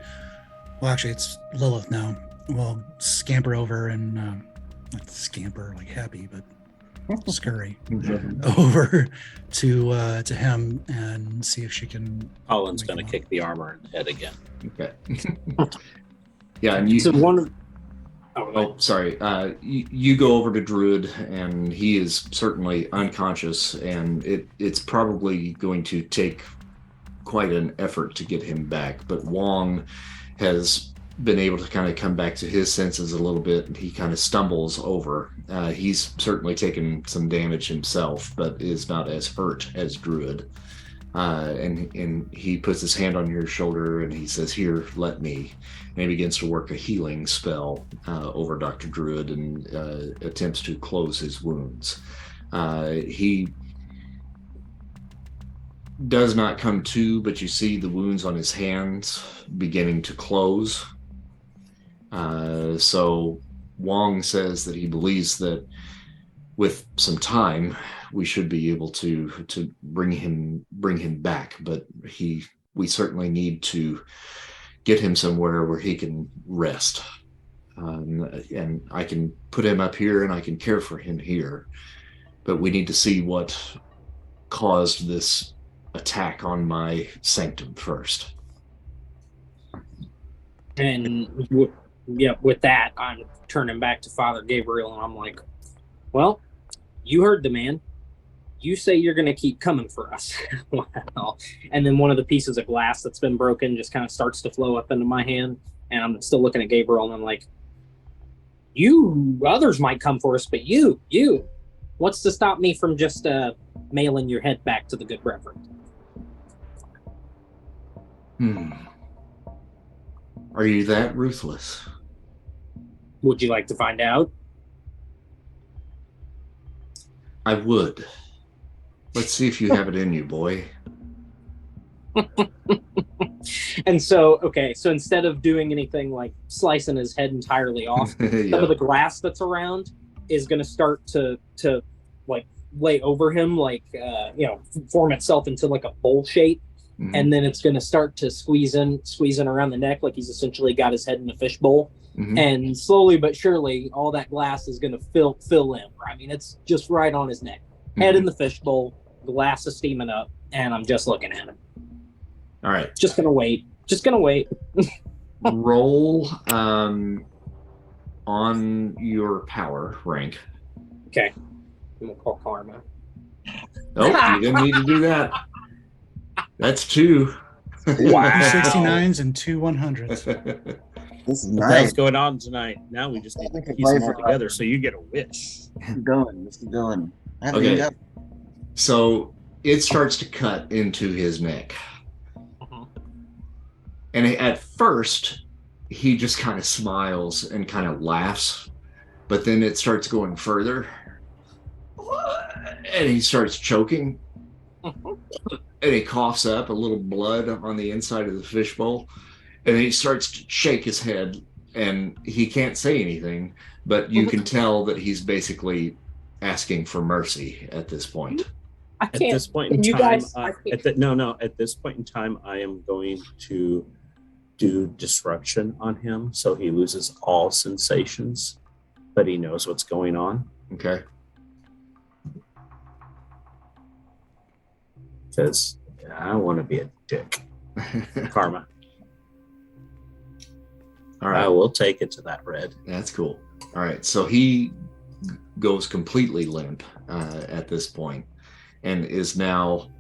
actually it's Lilith now. We'll scamper over and not scamper like happy, but scurry over to him and see if she can. Colin's going to kick the armor in the head again. Okay. Yeah, and you. So one of Oh, sorry. You go over to Druid, and he is certainly unconscious, and it's probably going to take quite an effort to get him back. But Wong has been able to kind of come back to his senses a little bit, and he kind of stumbles over. He's certainly taken some damage himself, but is not as hurt as Druid. And he puts his hand on your shoulder and he says, "Here, let me." And he begins to work a healing spell over Dr. Druid and attempts to close his wounds. He does not come to, but you see the wounds on his hands beginning to close. So Wong says that he believes that with some time, we should be able to bring him back, but we certainly need to get him somewhere where he can rest. And I can put him up here and I can care for him here, but we need to see what caused this attack on my sanctum first. And with that, I'm turning back to Father Gabriel and I'm like, well, you heard the man. You say you're going to keep coming for us. Well, and then one of the pieces of glass that's been broken just kind of starts to flow up into my hand. And I'm still looking at Gabriel and I'm like, you, others might come for us, but you, what's to stop me from just mailing your head back to the good reverend? Are you that ruthless? Would you like to find out? I would. Let's see if you have it in you, boy. And so instead of doing anything like slicing his head entirely off, Yeah. some of the glass that's around is going to start to like lay over him, like form itself into like a bowl shape, and then it's going to start to squeeze in around the neck, like he's essentially got his head in a fishbowl. And slowly but surely, all that glass is going to fill in. I mean, it's just right on his neck, head in the fishbowl, glass is steaming up, and I'm just looking at him. All right. Just gonna wait. Roll on your power rank. Okay. I'm gonna call karma. Oh, you didn't need to do that. That's 2. Wow. 69s and 2 100s. This is That's nice. going on tonight. Now we just need to I think piece them I all play for- together so you get a wish. Let's keep going. I haven't Okay. even got- So it starts to cut into his neck. And at first, he just kind of smiles and kind of laughs, but then it starts going further. And he starts choking. And he coughs up a little blood on the inside of the fishbowl. And he starts to shake his head and he can't say anything, but you can tell that he's basically asking for mercy at this point. I At can't. this point in you time, guys, I can't- at this point in time, I am going to do disruption on him so he loses all sensations, but he knows what's going on. Okay. Because I don't want to be a dick. Karma. All I right. will take it to that red. That's cool. All right. So he goes completely limp at this point and is now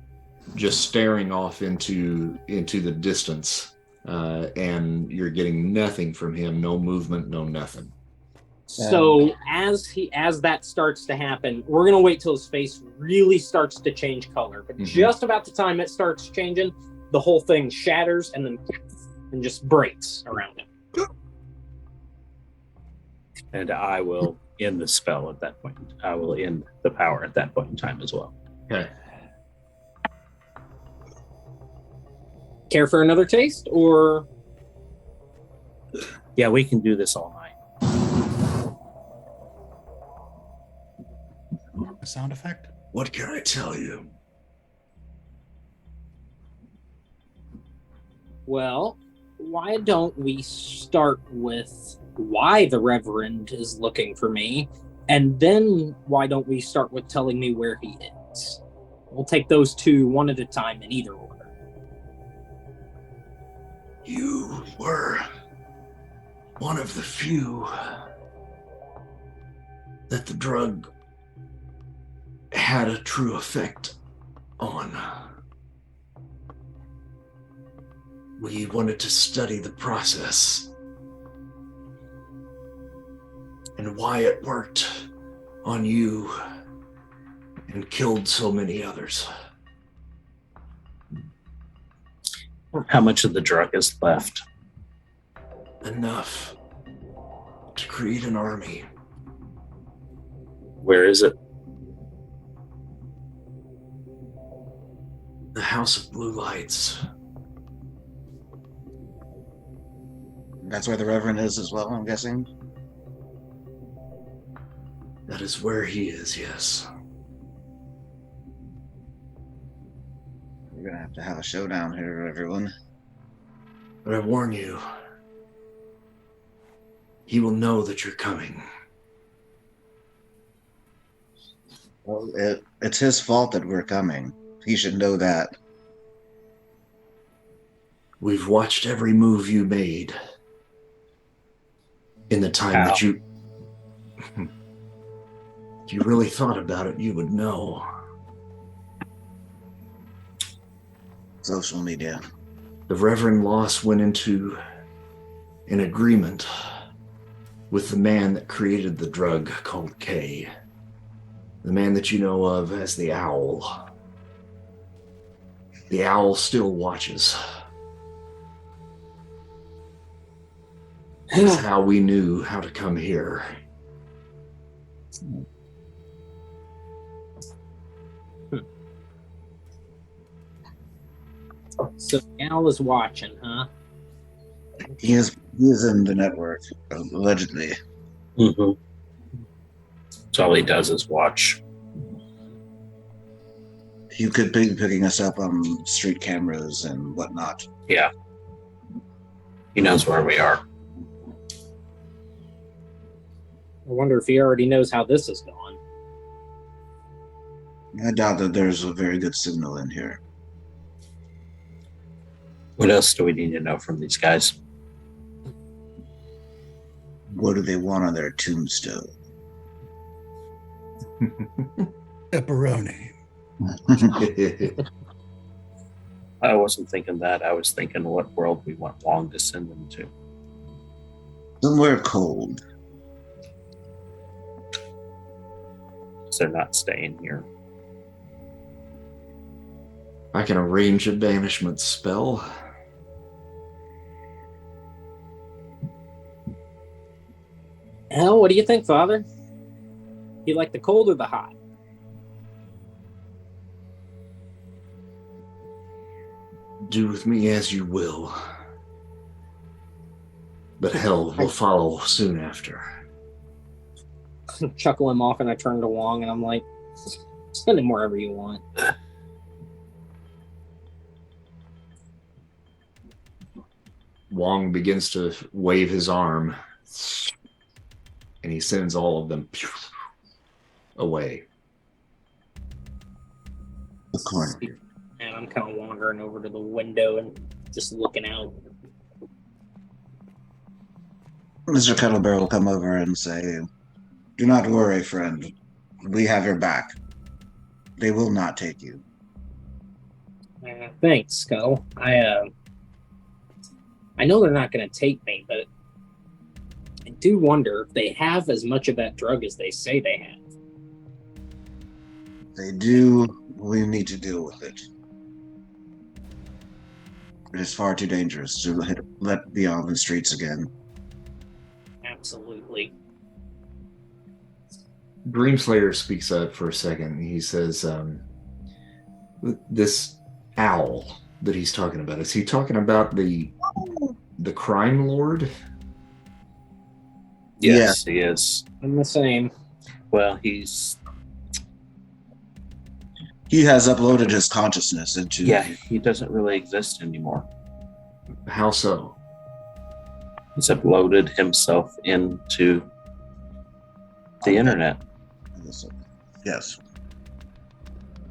just staring off into the distance. And you're getting nothing from him, no movement, no nothing. So as that starts to happen, we're gonna wait till his face really starts to change color. But just about the time it starts changing, the whole thing shatters and just breaks around him. And I will end the spell at that point. I will end the power at that point in time as well. Okay. Care for another taste, or Yeah, we can do this all night. A sound effect? What can I tell you? well, why don't we start with why the Reverend is looking for me, and then why don't we start with telling me where he is? We'll take those two one at a time in either order. You were one of the few that the drug had a true effect on. We wanted to study the process and why it worked on you and killed so many others. How much of the drug is left? Enough to create an army. Where is it? The House of Blue Lights. That's where the Reverend is as well, I'm guessing. That is where he is, yes. We're gonna have to have a showdown here, everyone. But I warn you, he will know that you're coming. Well, it's his fault that we're coming. He should know that. We've watched every move you made in the time that you... If you really thought about it, you would know. Social media. The Reverend Loss went into an agreement with the man that created the drug called K. The man that you know of as the Owl. The Owl still watches. That's how we knew how to come here. So Al is watching, huh? He is in the network, allegedly. Mm-hmm. So all he does is watch. He could be picking us up on street cameras and whatnot. Yeah. He knows where we are. I wonder if he already knows how this is going. I doubt that there's a very good signal in here. What else do we need to know from these guys? What do they want on their tombstone? Pepperoni. I wasn't thinking that. I was thinking what world we want Wong to send them to. Somewhere cold. Because they're not staying here. I can arrange a banishment spell. Al, what do you think, Father? You like the cold or the hot? Do with me as you will. but hell will follow soon after. Chuckle him off, and I turn to Wong, and I'm like, send him wherever you want. Wong begins to wave his arm, and he sends all of them away. The corner. And I'm kind of wandering over to the window and just looking out. Mr. Kettlebear will come over and say, "Do not worry, friend. We have your back. They will not take you." Thanks, Skull. I know they're not going to take me, but I do wonder if they have as much of that drug as they say they have. They do. We need to deal with it. It is far too dangerous to let be on the streets again. Absolutely. Dreamslayer speaks up for a second. He says, this owl that he's talking about, is he talking about the crime lord? Yes, he is. I'm the same. Well, He has uploaded his consciousness into... yeah, he doesn't really exist anymore. How so? He's uploaded himself into the internet. Yes.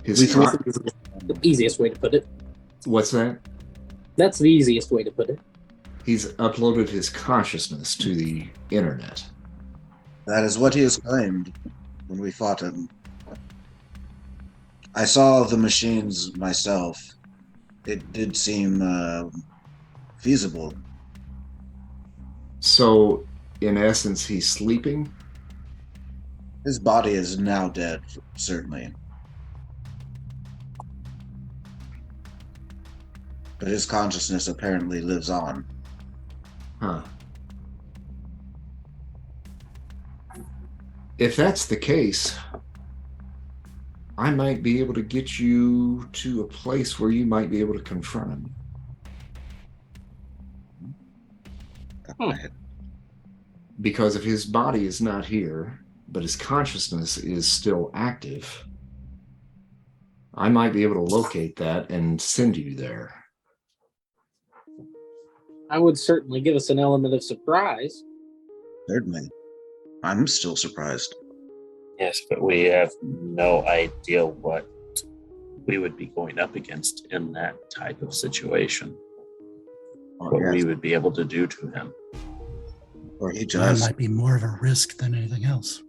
His The easiest way to put it. What's that? That's the easiest way to put it. He's uploaded his consciousness to the internet. That is what he has claimed when we fought him. I saw the machines myself. It did seem feasible. So, in essence, he's sleeping? His body is now dead, certainly. But his consciousness apparently lives on. Huh. If that's the case, I might be able to get you to a place where you might be able to confront him. Because if his body is not here, but his consciousness is still active, I might be able to locate that and send you there. I would certainly give us an element of surprise. Certainly. I'm still surprised. Yes, but we have no idea what we would be going up against in that type of situation. What we would be able to do to him. Or he That just... might be more of a risk than anything else.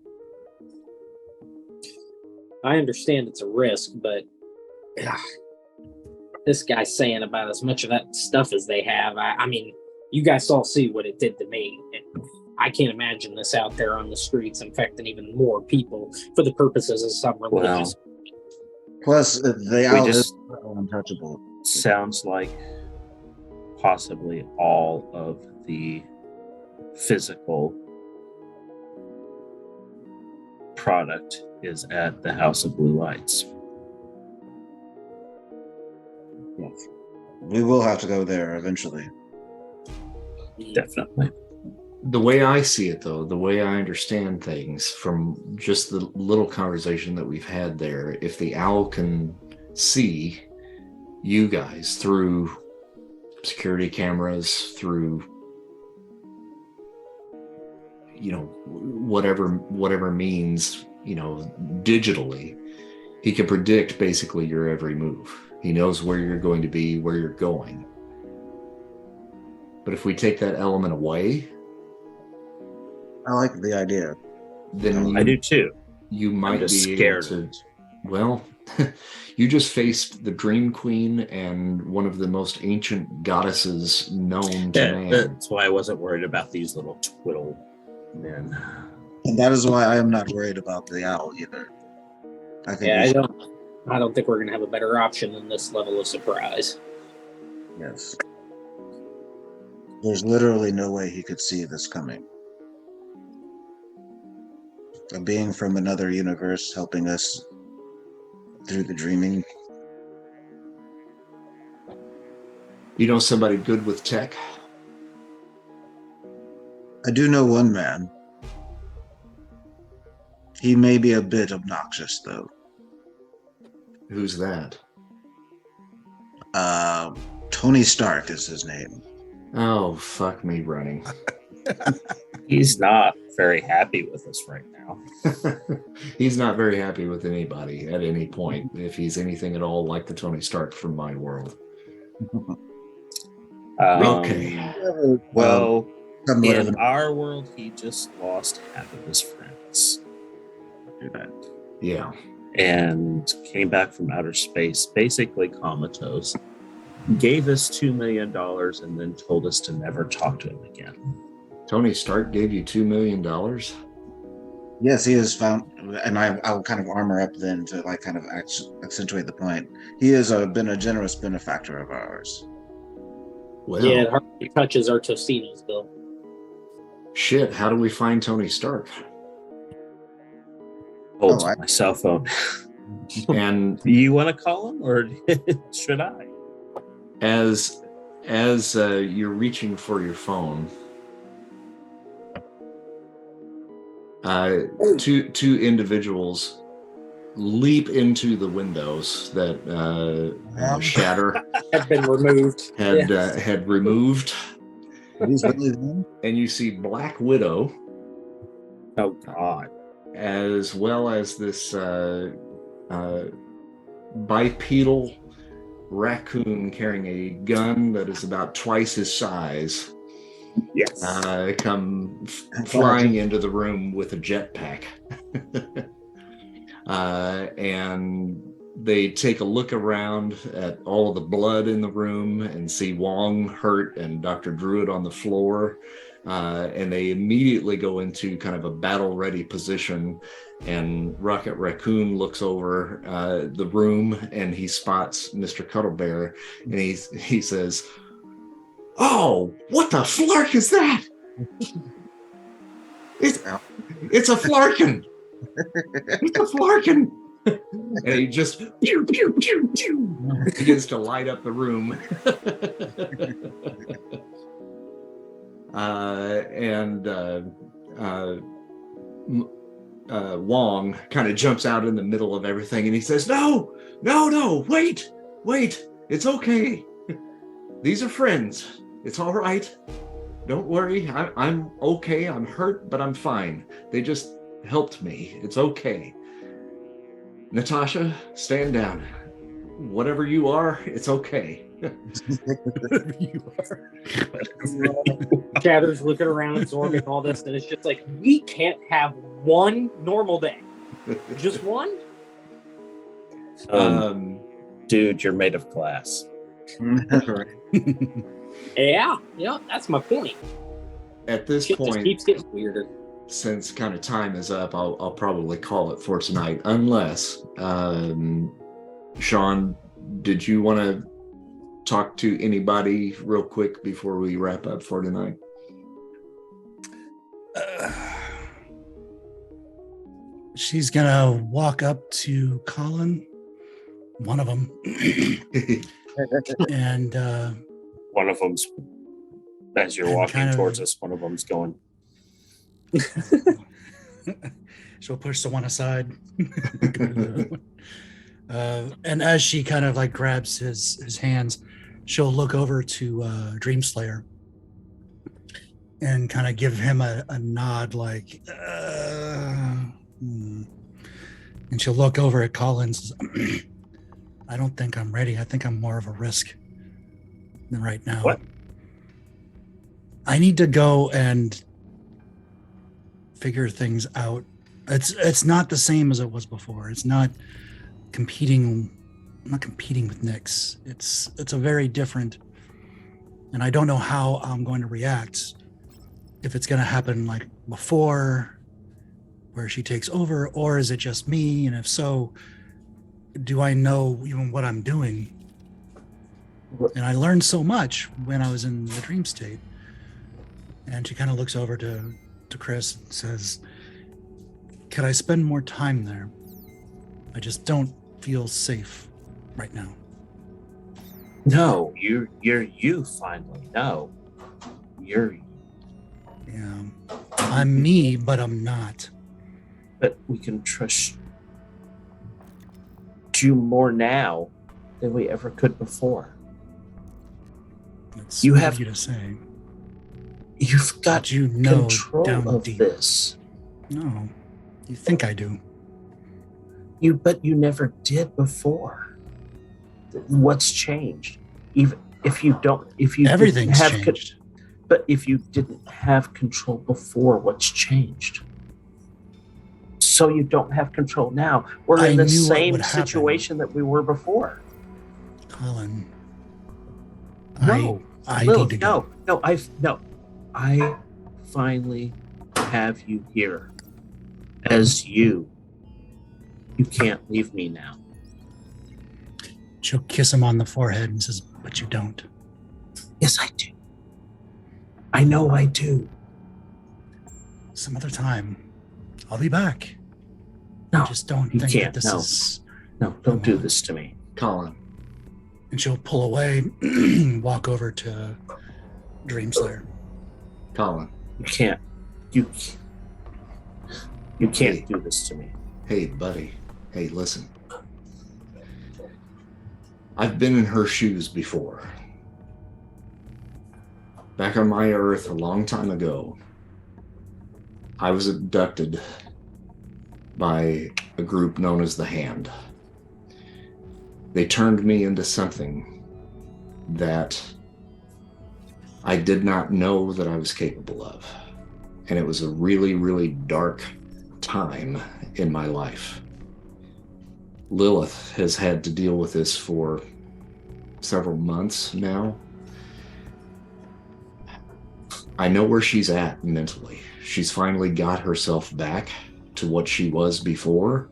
I understand it's a risk, but this guy's saying about as much of that stuff as they have. I mean, you guys all see what it did to me. I can't imagine this out there on the streets infecting even more people for the purposes of some religious. Plus, the owl is untouchable. Sounds like possibly all of the physical product is at the House of Blue Lights. We will have to go there eventually. Definitely. The way I see it, though, the way I understand things from just the little conversation that we've had there, if the owl can see you guys through security cameras, through, you know, whatever means, you know, digitally, he can predict basically your every move. He knows where you're going to be, where you're going. But if we take that element away, I like the idea. then I do too. You might be scared. able to. Well, you just faced the Dream Queen and one of the most ancient goddesses known to man. That's why I wasn't worried about these little twiddle men. And that is why I am not worried about the owl either. I think I don't think we're going to have a better option than this level of surprise. Yes. There's literally no way he could see this coming. A being from another universe helping us through the dreaming. You know somebody good with tech? I do know one man. He may be a bit obnoxious, though. Who's that? Tony Stark is his name. Oh, fuck me running. He's not very happy with us right now. He's not very happy with anybody at any point, if he's anything at all like the Tony Stark from my world. Okay. Well, somewhat of in an- our world, he just lost half of his friends. do that. Yeah. And came back from outer space, basically comatose, gave us $2 million, and then told us to never talk to him again. Tony Stark gave you $2 million? Yes, he is found, and I'll kind of armor up then to like kind of accentuate the point. He has been a generous benefactor of ours. Well, Yeah, it hardly touches our Tostinos, Bill. shit, how do we find Tony Stark? Hold Oh, my cell phone. And You want to call him, or should I? as you're reaching for your phone, two individuals leap into the windows that Shatter Had been removed. had removed, He's really them? and you see Black Widow, Oh God! as well as this bipedal raccoon carrying a gun that is about twice his size, Yes. come flying into the room with a jetpack. And they take a look around at all of the blood in the room and see Wong hurt and Dr. Druid on the floor. And they immediately go into kind of a battle-ready position. And Rocket Raccoon looks over the room and he spots Mr. Cuddlebear, and he says, "Oh, what the flark is that? It's a flarkin! It's a flarkin!" And he just pew, pew, pew, pew, begins to light up the room. Wong kind of jumps out in the middle of everything, and he says, no, wait, it's okay. These are friends. It's all right. Don't worry. I'm okay. I'm hurt, but I'm fine. They just helped me. It's okay. Natasha, stand down. Whatever you are, it's okay. Whatever you are. Shatter's looking around, absorbing all this, and it's just like, we can't have one normal day. Just one? Dude, you're made of glass. Yeah, that's my point. At this Shit just point, keeps getting weirder. since kind of time is up, I'll probably call it for tonight, unless Sean, did you want to talk to anybody real quick before we wrap up for tonight? She's gonna walk up to Colin, one of them, and One of them's, as you're I'm walking kind of- towards us, one of them's going, she'll push the one aside. And as she kind of like grabs his hands, she'll look over to Dreamslayer and kind of give him a nod, like, and she'll look over at Collins. I don't think I'm ready. I think I'm more of a risk right now. What? I need to go and figure things out. It's not the same as it was before. It's not competing. I'm not competing with Nyx. It's a very different, and I don't know how I'm going to react. If it's going to happen like before, where she takes over, or is it just me? And if so, do I know even what I'm doing? And I learned so much when I was in the dream state. And she kind of looks over to Chris and says, could I spend more time there? I just don't feel safe right now. no, you're you finally. No, you're Yeah. I'm me, but I'm not. But we can trust you more now than we ever could before. It's You sweet have- of you to say. You've got But you know control down of deep. this. No. You think I do. But you never did before. What's changed? Even if you Everything's didn't have changed. but if you didn't have control before, what's changed? So you don't have control now. We're I in the knew what same would happen. situation that we were before. Colin. No, I Lilith, need to go. I finally have you here as you. You can't leave me now. She'll kiss him on the forehead and says, but you don't. Yes, I do. I know I do. Some other time, I'll be back. No, I just don't you think can't. that this No. is... No, don't do this to me. Colin. And she'll pull away, walk over to Dreamslayer. Colin. You can't. You can't do this to me. Hey, buddy. Hey, listen. I've been in her shoes before. Back on my Earth a long time ago, I was abducted by a group known as the Hand. They turned me into something that I did not know that I was capable of. And it was a really, really dark time in my life. Lilith has had to deal with this for several months now. I know where she's at mentally. She's finally got herself back to what she was before.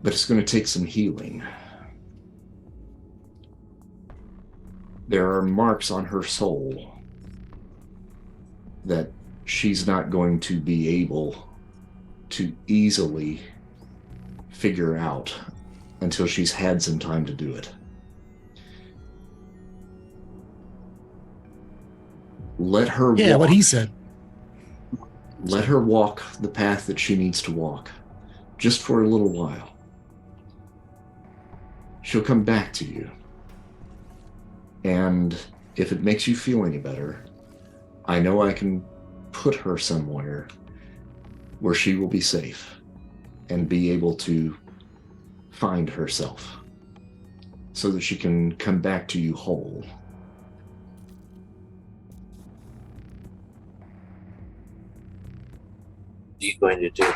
But it's going to take some healing. There are marks on her soul that she's not going to be able to easily figure out until she's had some time to do it. Let her Yeah, walk. what he said. Let her walk the path that she needs to walk, just for a little while. She'll come back to you. And if it makes you feel any better, I know I can put her somewhere where she will be safe and be able to find herself so that she can come back to you whole. What are you going to do?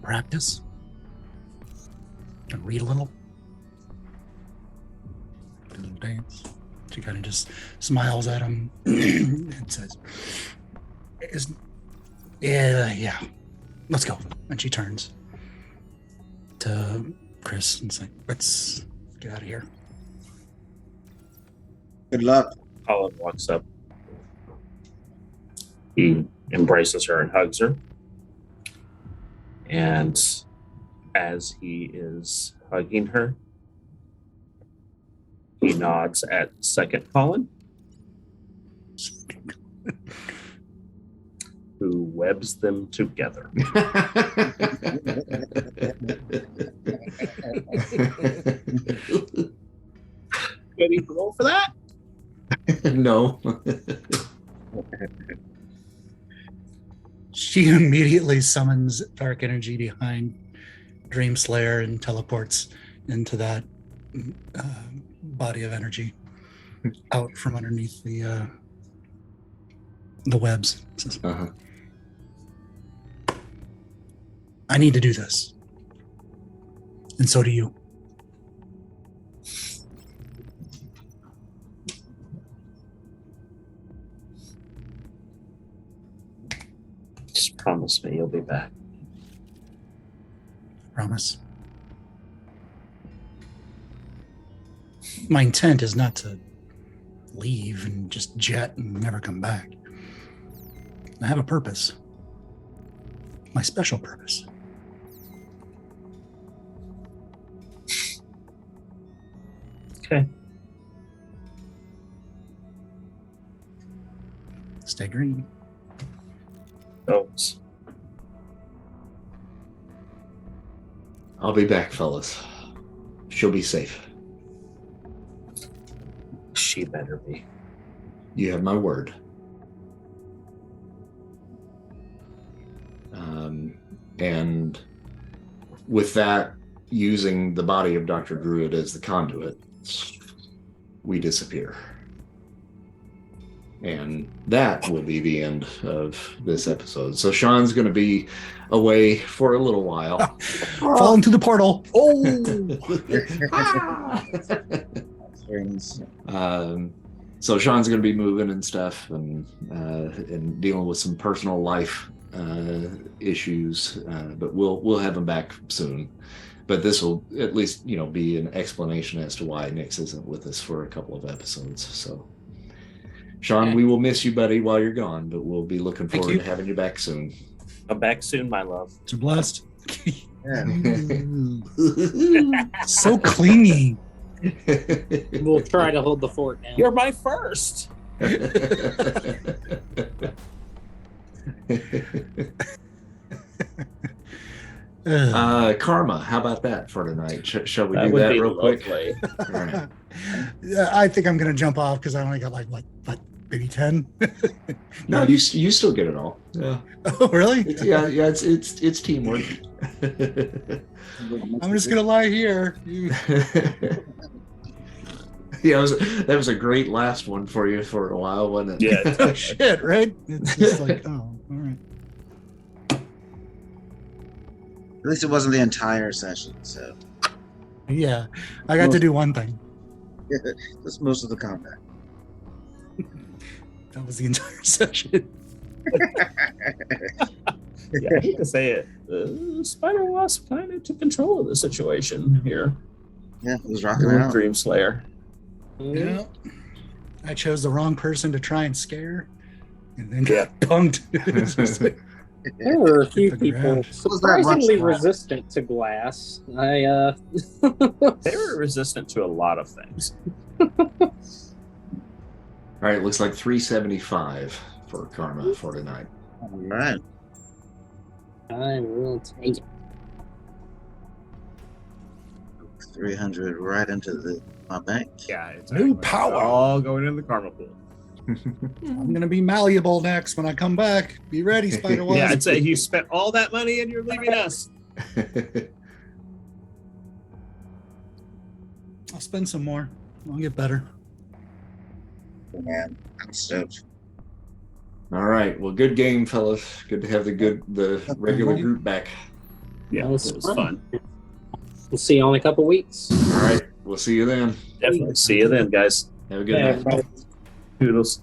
Practice. And read a little. A little dance. She kind of just smiles at him and says, yeah, let's go. And she turns to Chris and says, let's get out of here. Good luck. Colin walks up. He embraces her and hugs her. And as he is hugging her, he nods at second Colin, who webs them together. Ready to roll for that? No. She immediately summons dark energy behind Dreamslayer and teleports into that body of energy out from underneath the webs. Says, Uh-huh. I need to do this. And so do you. Just promise me you'll be back. Promise. My intent is not to leave and just jet and never come back. I have a purpose. My special purpose. Okay. Stay green. Oops. I'll be back, fellas. She'll be safe. She better be. You have my word. And with that, using the body of Dr. Druid as the conduit, we disappear. And that will be the end of this episode. So Sean's going to be away for a little while. Fall into the portal. So Sean's going to be moving and stuff, and dealing with some personal life issues. But we'll have him back soon. But this will at least, be an explanation as to why Nix isn't with us for a couple of episodes. So, Sean, we will miss you, buddy, while you're gone, but we'll be looking forward to having you back soon. I'm back soon, my love. You're blessed. So clingy. We'll try to hold the fort down. You're my first. Karma, how about that for tonight? Shall we That do would that be real quick? lovely. All right. I think I'm gonna jump off because I only got like maybe 10. No, you still get it all. Yeah. Oh, really? It's teamwork. I'm just gonna lie here. Yeah, that was a great last one for you for a while, wasn't it? Yeah. Shit, right? It's just like, oh, all right. At least it wasn't the entire session, so Yeah, I got to do one thing. that's most of the combat. That was the entire session. Yeah, I hate to say it. Spider Wasp kind of took control of the situation here. Yeah, it was rocking out. Dream Slayer. Yeah. I chose the wrong person to try and scare, and then Yeah. got punked. It's just like, There were a few Hit the people ground. surprisingly What was that? resistant to glass. They were resistant to a lot of things. All right, looks like 375 for Karma for tonight. All right. I will take it. 300 right into my bank. Yeah, it's New power. all going in the karma pool. I'm gonna be malleable next when I come back. Be ready, Spider Wasp. Yeah, I'd say you spent all that money and you're leaving us. I'll spend some more. I'll get better. Man, I'm stoked. All right, well, good game, fellas. Good to have the regular group back. Yeah, That it was was fun. fun. We'll see you in a couple weeks. All right, we'll see you then. Definitely. See you then, guys. Have a good Yeah, night. everybody. Toodles.